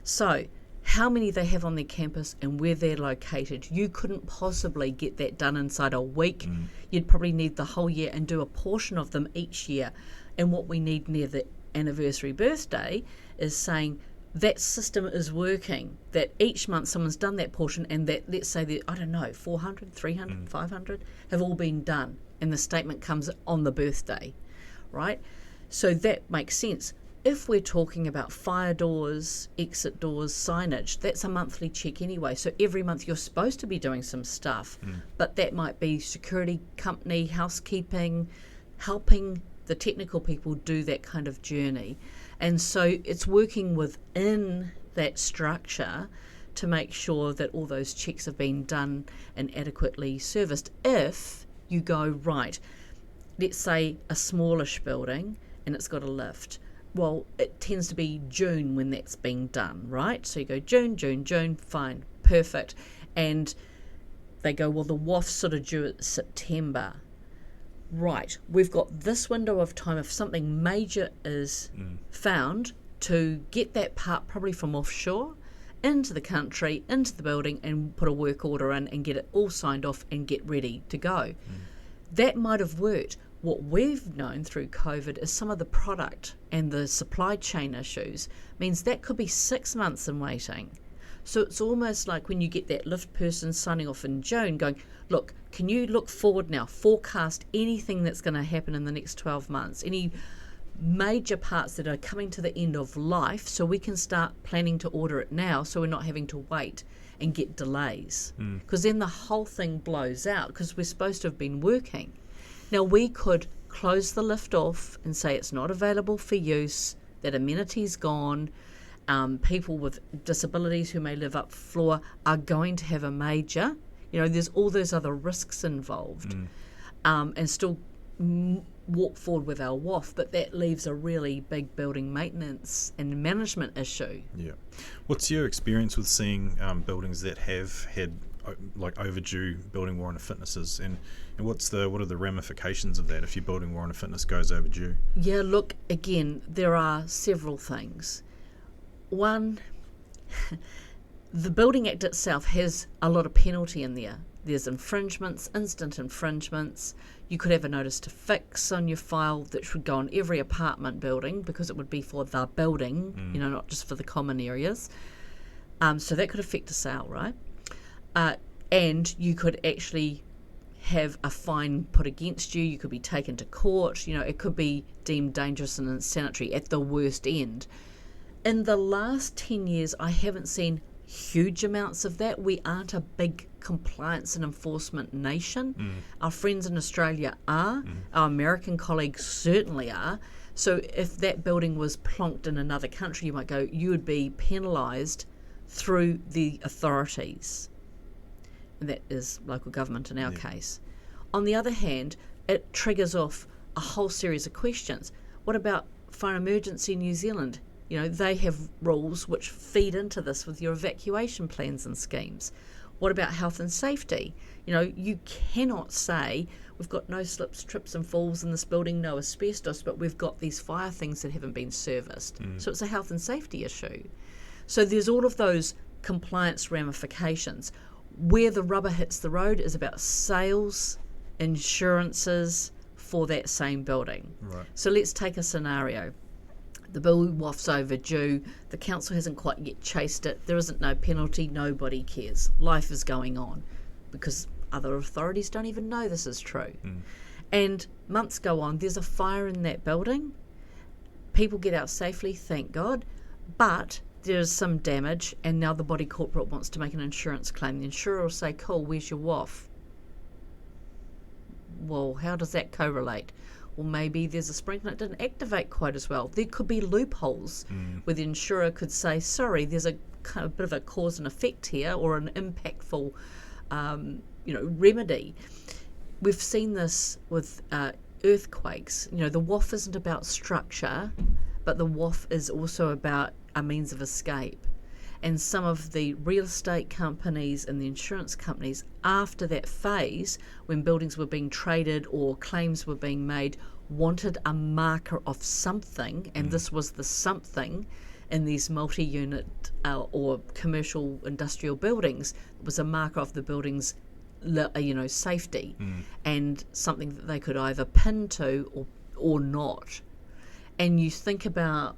So how many they have on their campus and where they're located. You couldn't possibly get that done inside a week. You'd probably need the whole year and do a portion of them each year. And what we need near the anniversary birthday is saying that system is working, that each month someone's done that portion, and that, let's say that, I don't know, 400, 300, 500 have all been done, and the statement comes on the birthday, right? So that makes sense. If we're talking about fire doors, exit doors, signage, that's a monthly check anyway. So every month you're supposed to be doing some stuff, but that might be security company, housekeeping, helping the technical people do that kind of journey. And so it's working within that structure to make sure that all those checks have been done and adequately serviced. If you go, right, let's say a smallish building and it's got a lift, well, it tends to be June when that's being done, right? So you go June, fine, perfect. And they go, well, the WOF's sort of due at September. Right, we've got this window of time if something major is found to get that part probably from offshore into the country, into the building, and put a work order in and get it all signed off and get ready to go. That might have worked. What we've known through COVID is some of the product and the supply chain issues means that could be 6 months in waiting. So it's almost like when you get that lift person signing off in June going, look, can you look forward now, forecast anything that's going to happen in the next 12 months, any major parts that are coming to the end of life, so we can start planning to order it now so we're not having to wait and get delays. Because then the whole thing blows out because we're supposed to have been working. Now we could close the lift off and say it's not available for use, that amenity's gone, people with disabilities who may live up floor are going to have a major, there's all those other risks involved, and still walk forward with our WOF, but that leaves a really big building maintenance and management issue. Yeah. What's your experience with seeing buildings that have had like overdue building warrant of fitnesses, and what are the ramifications of that if your building warrant of fitness goes overdue? Yeah, look, again, there are several things. One, the Building Act itself has a lot of penalty in there. There's infringements, instant infringements. You could have a notice to fix on your file that should go on every apartment building because it would be for the building, not just for the common areas. So that could affect a sale, right? And you could actually have a fine put against you. You could be taken to court. It could be deemed dangerous and insanitary at the worst end. In the last 10 years, I haven't seen huge amounts of that. We aren't a big compliance and enforcement nation. Our friends in Australia are. Our American colleagues certainly are. So if that building was plonked in another country, you might go, you would be penalised through the authorities. And that is local government in our case. On the other hand, it triggers off a whole series of questions. What about Fire Emergency New Zealand? They have rules which feed into this with your evacuation plans and schemes. What about health and safety? You cannot say we've got no slips, trips and falls in this building, no asbestos, but we've got these fire things that haven't been serviced. So it's a health and safety issue. So there's all of those compliance ramifications. Where the rubber hits the road is about sales, insurances for that same building. Right. So let's take a scenario. The BWOF's overdue, the council hasn't quite yet chased it, there isn't no penalty, nobody cares. Life is going on because other authorities don't even know this is true. And months go on, there's a fire in that building, people get out safely, thank God, but there's some damage and now the body corporate wants to make an insurance claim. The insurer will say, cool, where's your WOF? Well, how does that correlate? Well, maybe there's a sprinkler that didn't activate quite as well. There could be loopholes where the insurer could say, sorry, there's a kind of bit of a cause and effect here, or an impactful, remedy. We've seen this with earthquakes. The WOF isn't about structure, but the WOF is also about a means of escape. And some of the real estate companies and the insurance companies, after that phase, when buildings were being traded or claims were being made, wanted a marker of something, and this was the something in these multi-unit or commercial industrial buildings. It was a marker of the building's safety, and something that they could either pin to or not. And you think about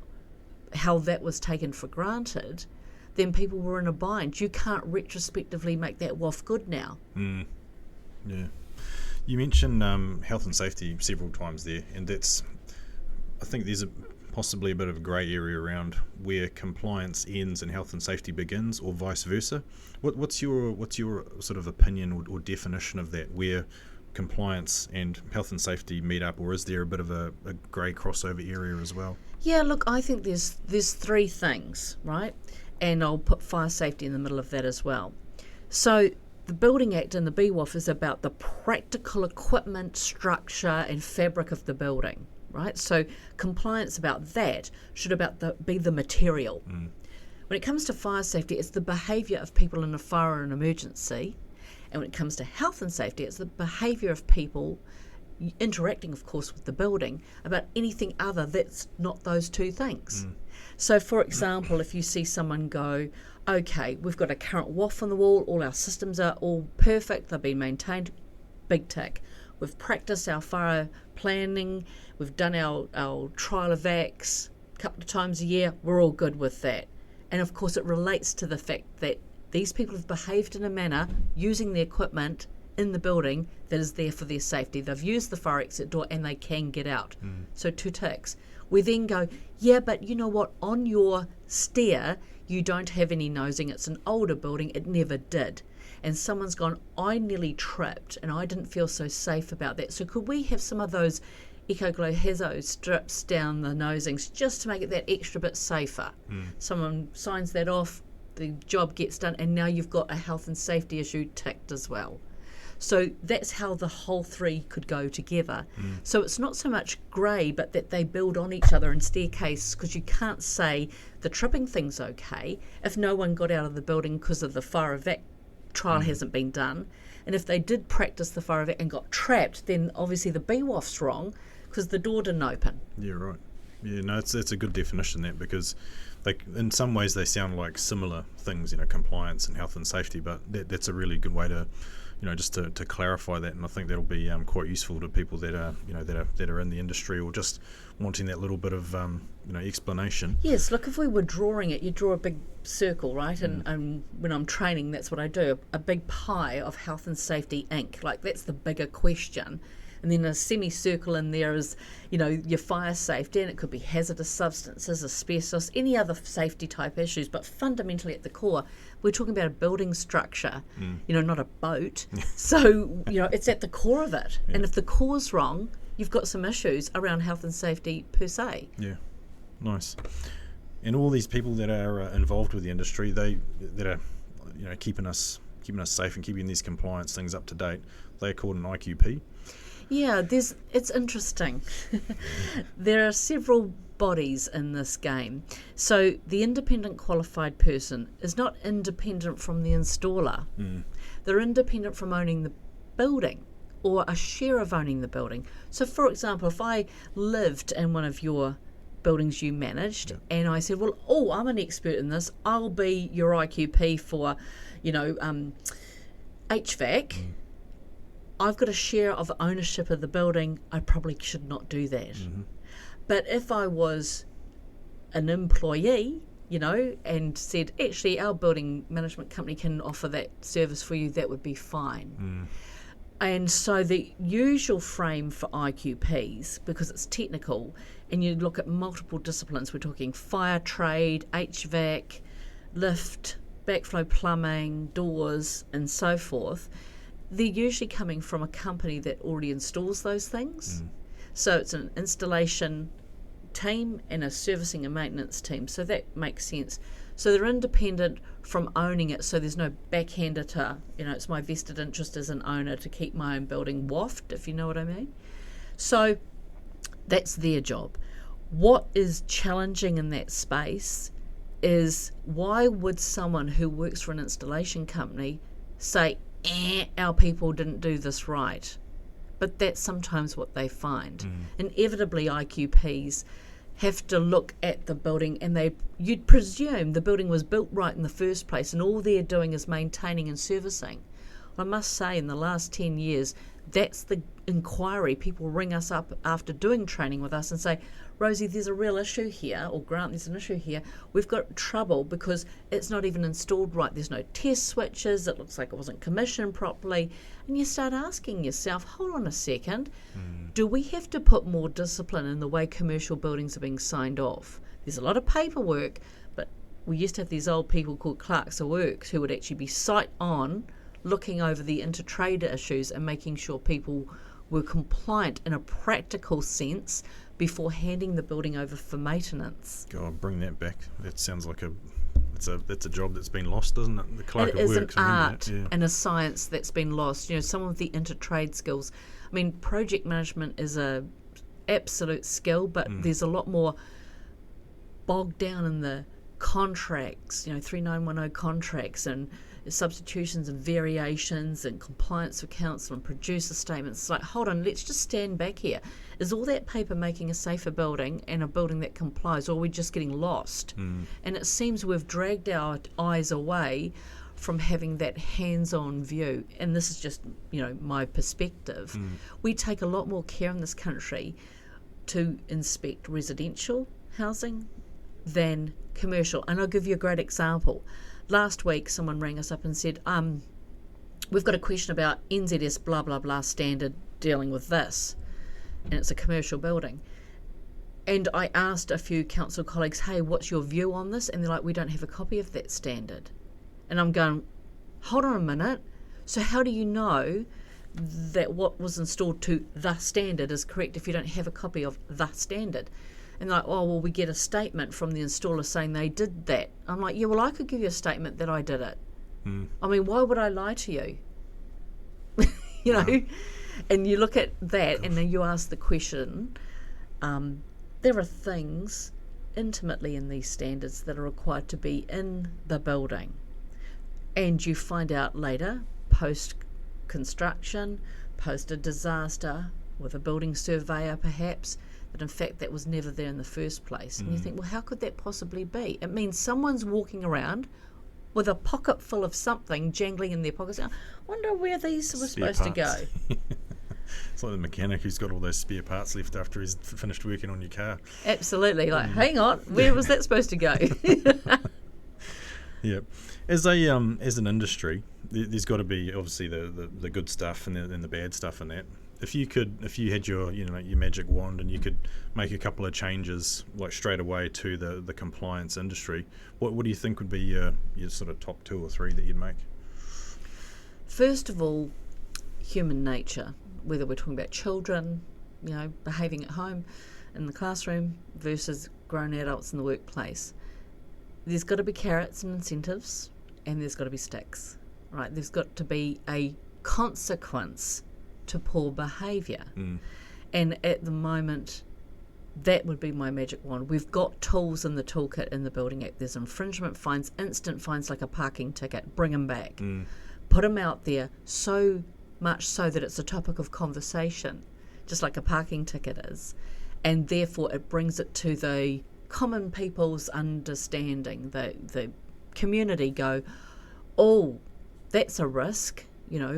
how that was taken for granted, then people were in a bind. You can't retrospectively make that WOF good now. Yeah. You mentioned health and safety several times there, and I think there's possibly a bit of a grey area around where compliance ends and health and safety begins, or vice versa. What's your sort of opinion or definition of that, where compliance and health and safety meet up, or is there a bit of a grey crossover area as well? Yeah, look, I think there's three things, right? And I'll put fire safety in the middle of that as well. So the Building Act and the BWOF is about the practical equipment, structure and fabric of the building, right? So compliance about that should be the material. When it comes to fire safety, it's the behaviour of people in a fire or an emergency. And when it comes to health and safety, it's the behaviour of people interacting, of course, with the building about anything other that's not those two things. So, for example, if you see someone go, okay, we've got a current BWOF on the wall, all our systems are all perfect, they've been maintained, big tick. We've practiced our fire planning, we've done our trial evacs a couple of times a year, we're all good with that. And of course it relates to the fact that these people have behaved in a manner using the equipment in the building that is there for their safety. They've used the fire exit door and they can get out. So 2 ticks. We then go, yeah, but you know what, on your stair you don't have any nosing, it's an older building, it never did. And someone's gone, I nearly tripped and I didn't feel so safe about that. So could we have some of those EcoGlow Hazo strips down the nosings just to make it that extra bit safer? Someone signs that off, the job gets done, and now you've got a health and safety issue ticked as well. So that's how the whole 3 could go together. So it's not so much grey, but that they build on each other in staircase, because you can't say the tripping thing's okay if no one got out of the building because of the fire evac trial hasn't been done. And if they did practice the fire evac and got trapped, then obviously the BWOF's wrong because the door didn't open. Yeah, right. Yeah, no, it's a good definition, that, because in some ways they sound like similar things, compliance and health and safety, but that's a really good way to, just to clarify that, and I think that'll be quite useful to people that are, that are in the industry or just wanting that little bit of, explanation. Yes, look, if we were drawing it, you draw a big circle, right? And when I'm training, that's what I do, a big pie of health and safety ink. Like, that's the bigger question. And then a semicircle in there is, your fire safety, and it could be hazardous substances, asbestos, any other safety type issues. But fundamentally at the core, we're talking about a building structure, not a boat. So, it's at the core of it. Yeah. And if the core's wrong, you've got some issues around health and safety per se. Yeah, nice. And all these people that are involved with the industry, that are, keeping us safe and keeping these compliance things up to date, they're called an IQP. Yeah, it's interesting. There are several bodies in this game. So the independent qualified person is not independent from the installer. They're independent from owning the building or a share of owning the building. So, for example, if I lived in one of your buildings you managed, and I said, well, I'm an expert in this, I'll be your IQP for, HVAC, I've got a share of ownership of the building, I probably should not do that. But if I was an employee, and said, actually, our building management company can offer that service for you, that would be fine. And so the usual frame for IQPs, because it's technical, and you look at multiple disciplines, we're talking fire trade, HVAC, lift, backflow plumbing, doors, and so forth, they're usually coming from a company that already installs those things. So it's an installation team and a servicing and maintenance team. So that makes sense. So they're independent from owning it. So there's no backhander to, it's my vested interest as an owner to keep my own building WOFed, if you know what I mean. So that's their job. What is challenging in that space is, why would someone who works for an installation company say, our people didn't do this right? But that's sometimes what they find. Inevitably, IQPs have to look at the building, and you'd presume the building was built right in the first place, and all they're doing is maintaining and servicing. Well, I must say, in the last 10 years, that's the inquiry. People ring us up after doing training with us and say, Rosie, there's a real issue here, or Grant, there's an issue here. We've got trouble because it's not even installed right. There's no test switches. It looks like it wasn't commissioned properly. And you start asking yourself, hold on a second, do we have to put more discipline in the way commercial buildings are being signed off? There's a lot of paperwork, but we used to have these old people called clerks of works who would actually be sight on, looking over the inter-trade issues and making sure people were compliant in a practical sense before handing the building over for maintenance. God, bring that back. That sounds like that's a job that's been lost, isn't it? The clerk it of is works, an art and a science that's been lost. Some of the inter-trade skills. I mean, project management is a absolute skill, but there's a lot more bogged down in the contracts, 3910 contracts and substitutions and variations and compliance for council and producer statements. It's like, hold on, let's just stand back here. Is all that paper making a safer building and a building that complies, or are we just getting lost? And it seems we've dragged our eyes away from having that hands-on view. And this is just, my perspective. We take a lot more care in this country to inspect residential housing than commercial. And I'll give you a great example. Last week, someone rang us up and said, we've got a question about NZS blah, blah, blah standard dealing with this. And it's a commercial building. And I asked a few council colleagues, hey, what's your view on this? And they're like, we don't have a copy of that standard. And I'm going, hold on a minute. So how do you know that what was installed to the standard is correct if you don't have a copy of the standard? And they're like, oh, well, we get a statement from the installer saying they did that. I'm like, yeah, well, I could give you a statement that I did it. I mean, why would I lie to you? And you look at that and then you ask the question, there are things intimately in these standards that are required to be in the building. And you find out later, post-construction, post a disaster, with a building surveyor perhaps, that in fact that was never there in the first place. And you think, well, how could that possibly be? It means someone's walking around with a pocket full of something jangling in their pockets. I wonder where these were Spare supposed parts. to go. It's like the mechanic who's got all those spare parts left after he's finished working on your car. Absolutely. Like, hang on, where was that supposed to go? Yeah. As an industry, there's got to be obviously the good stuff and the bad stuff in that. If you had your your magic wand and you could make a couple of changes like straight away to the compliance industry, what do you think would be your sort of top 2 or 3 that you'd make? First of all, human nature, whether we're talking about children, behaving at home in the classroom versus grown adults in the workplace. There's got to be carrots and incentives, and there's got to be sticks, right? There's got to be a consequence to poor behaviour. And at the moment, that would be my magic wand. We've got tools in the toolkit in the Building Act. There's infringement fines, instant fines like a parking ticket, bring them back. Put them out there so much so that it's a topic of conversation, just like a parking ticket is. And therefore it brings it to the common people's understanding. The community go, oh, that's a risk,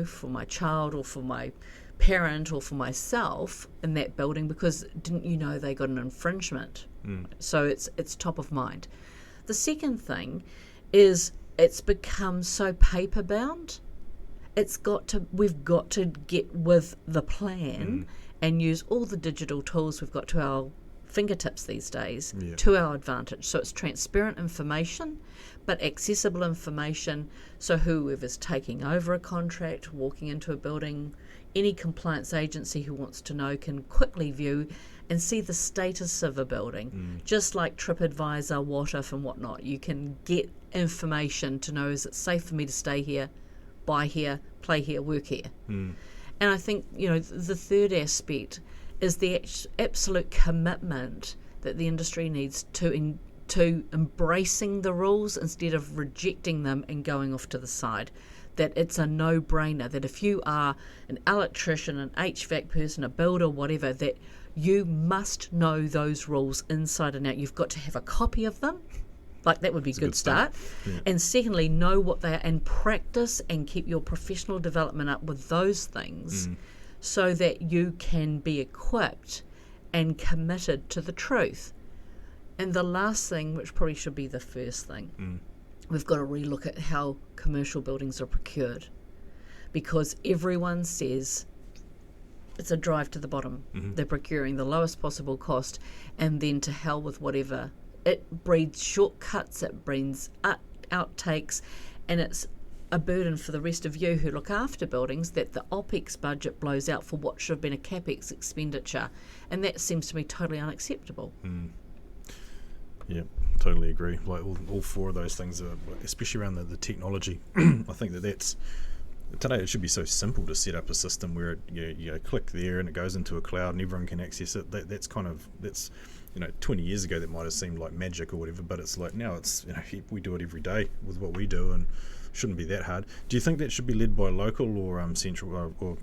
for my child or for my parent or for myself in that building, because didn't you know they got an infringement? So it's top of mind. The second thing is it's become so paper bound. We've got to get with the plan and use all the digital tools we've got to our fingertips these days to our advantage. So it's transparent information, but accessible information, so whoever's taking over a contract, walking into a building, any compliance agency who wants to know can quickly view and see the status of a building. Just like TripAdvisor, What If and whatnot, you can get information to know, is it safe for me to stay here, buy here, play here, work here. And I think, the third aspect is the absolute commitment that the industry needs to embracing the rules instead of rejecting them and going off to the side. That it's a no-brainer, that if you are an electrician, an HVAC person, a builder, whatever, that you must know those rules inside and out. You've got to have a copy of them. Like, that would be a good start. And secondly, know what they are and practice and keep your professional development up with those things so that you can be equipped and committed to the truth. And the last thing, which probably should be the first thing, we've got to relook at how commercial buildings are procured, because everyone says it's a drive to the bottom. They're procuring the lowest possible cost, and then to hell with whatever. It breeds shortcuts, it breeds outtakes, and it's a burden for the rest of you who look after buildings that the OPEX budget blows out for what should have been a CAPEX expenditure, and that seems to me totally unacceptable. Yeah, totally agree. Like all 4 of those things, especially around the technology, I think that's Today it should be so simple to set up a system where you click there and it goes into a cloud and everyone can access it. That's 20 years ago that might have seemed like magic or whatever, but it's like now it's we do it every day with what we do, and shouldn't be that hard. Do you think that should be led by local or central or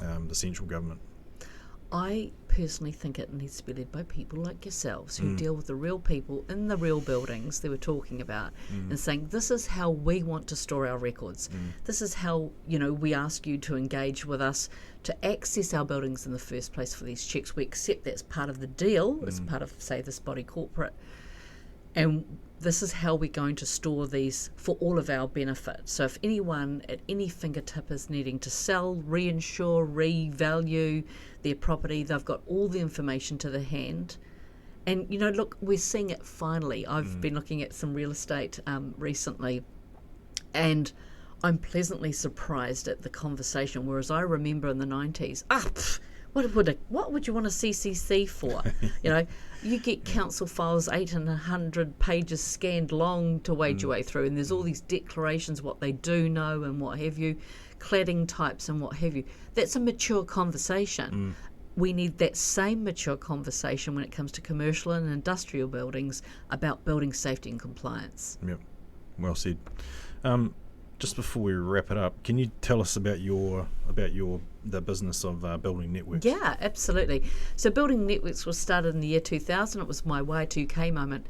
the central government? I personally think it needs to be led by people like yourselves who deal with the real people in the real buildings they were talking about and saying, this is how we want to store our records. This is how, we ask you to engage with us to access our buildings in the first place for these checks. We accept that's part of the deal, as part of, say, this body corporate. And this is how we're going to store these for all of our benefit. So if anyone at any fingertip is needing to sell, reinsure, revalue their property, they've got all the information to their hand. And, look, we're seeing it finally. I've been looking at some real estate recently, and I'm pleasantly surprised at the conversation, whereas I remember in the 90s, what would you want a CCC for? You get council files 800 pages scanned long to wade your way through, and there's all these declarations, what they do know and what have you, cladding types and what have you. That's a mature conversation. We need that same mature conversation when it comes to commercial and industrial buildings about building safety and compliance. Yep, well said. Just before we wrap it up, can you tell us about the business of Building Networks? Yeah, absolutely. So Building Networks was started in the year 2000. It was my Y2K moment,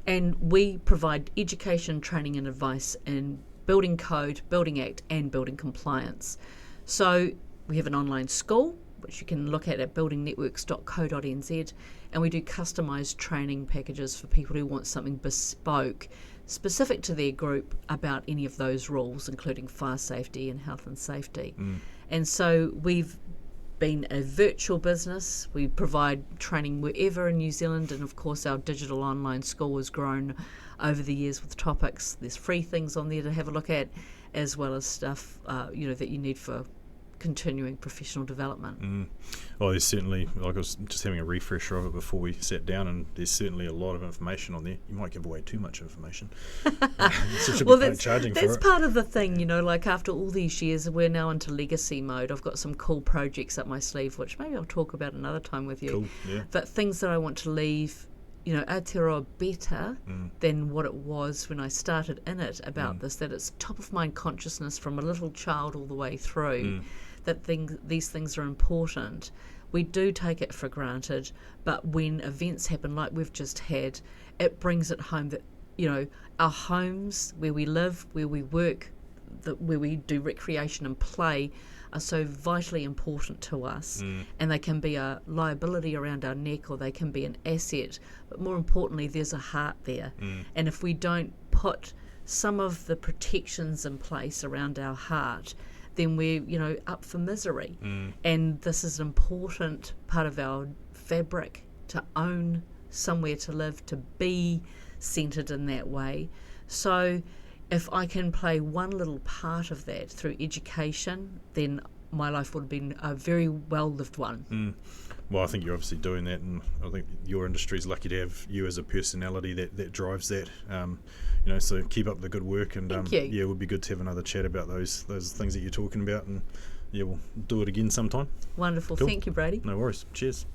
and we provide education, training and advice in building code, building act and building compliance. So we have an online school which you can look at buildingnetworks.co.nz, and we do customised training packages for people who want something bespoke specific to their group about any of those rules, including fire safety and health and safety. And so we've been a virtual business. We provide training wherever in New Zealand, and of course our digital online school has grown over the years with topics. There's free things on there to have a look at, as well as stuff that you need for continuing professional development. Well, there's certainly, I was just having a refresher of it before we sat down, and there's certainly a lot of information on there. You might give away too much information. So well, that's part of the thing, like after all these years, we're now into legacy mode. I've got some cool projects up my sleeve, which maybe I'll talk about another time with you. Cool, yeah. But things that I want to leave, Aotearoa better than what it was when I started in it about this, that it's top of mind consciousness from a little child all the way through, that these things are important. We do take it for granted, but when events happen like we've just had, it brings it home that, our homes, where we live, where we work, where we do recreation and play, are so vitally important to us, and they can be a liability around our neck, or they can be an asset, but more importantly there's a heart there. And if we don't put some of the protections in place around our heart, then we're up for misery. And this is an important part of our fabric, to own somewhere to live, to be centred in that way. So if I can play one little part of that through education, then my life would have been a very well-lived one. Well, I think you're obviously doing that, and I think your industry is lucky to have you as a personality that drives that. So keep up the good work, and Thank you. Yeah, it would be good to have another chat about those things that you're talking about, and yeah, we'll do it again sometime. Wonderful. Cool. Thank you, Brady. No worries. Cheers.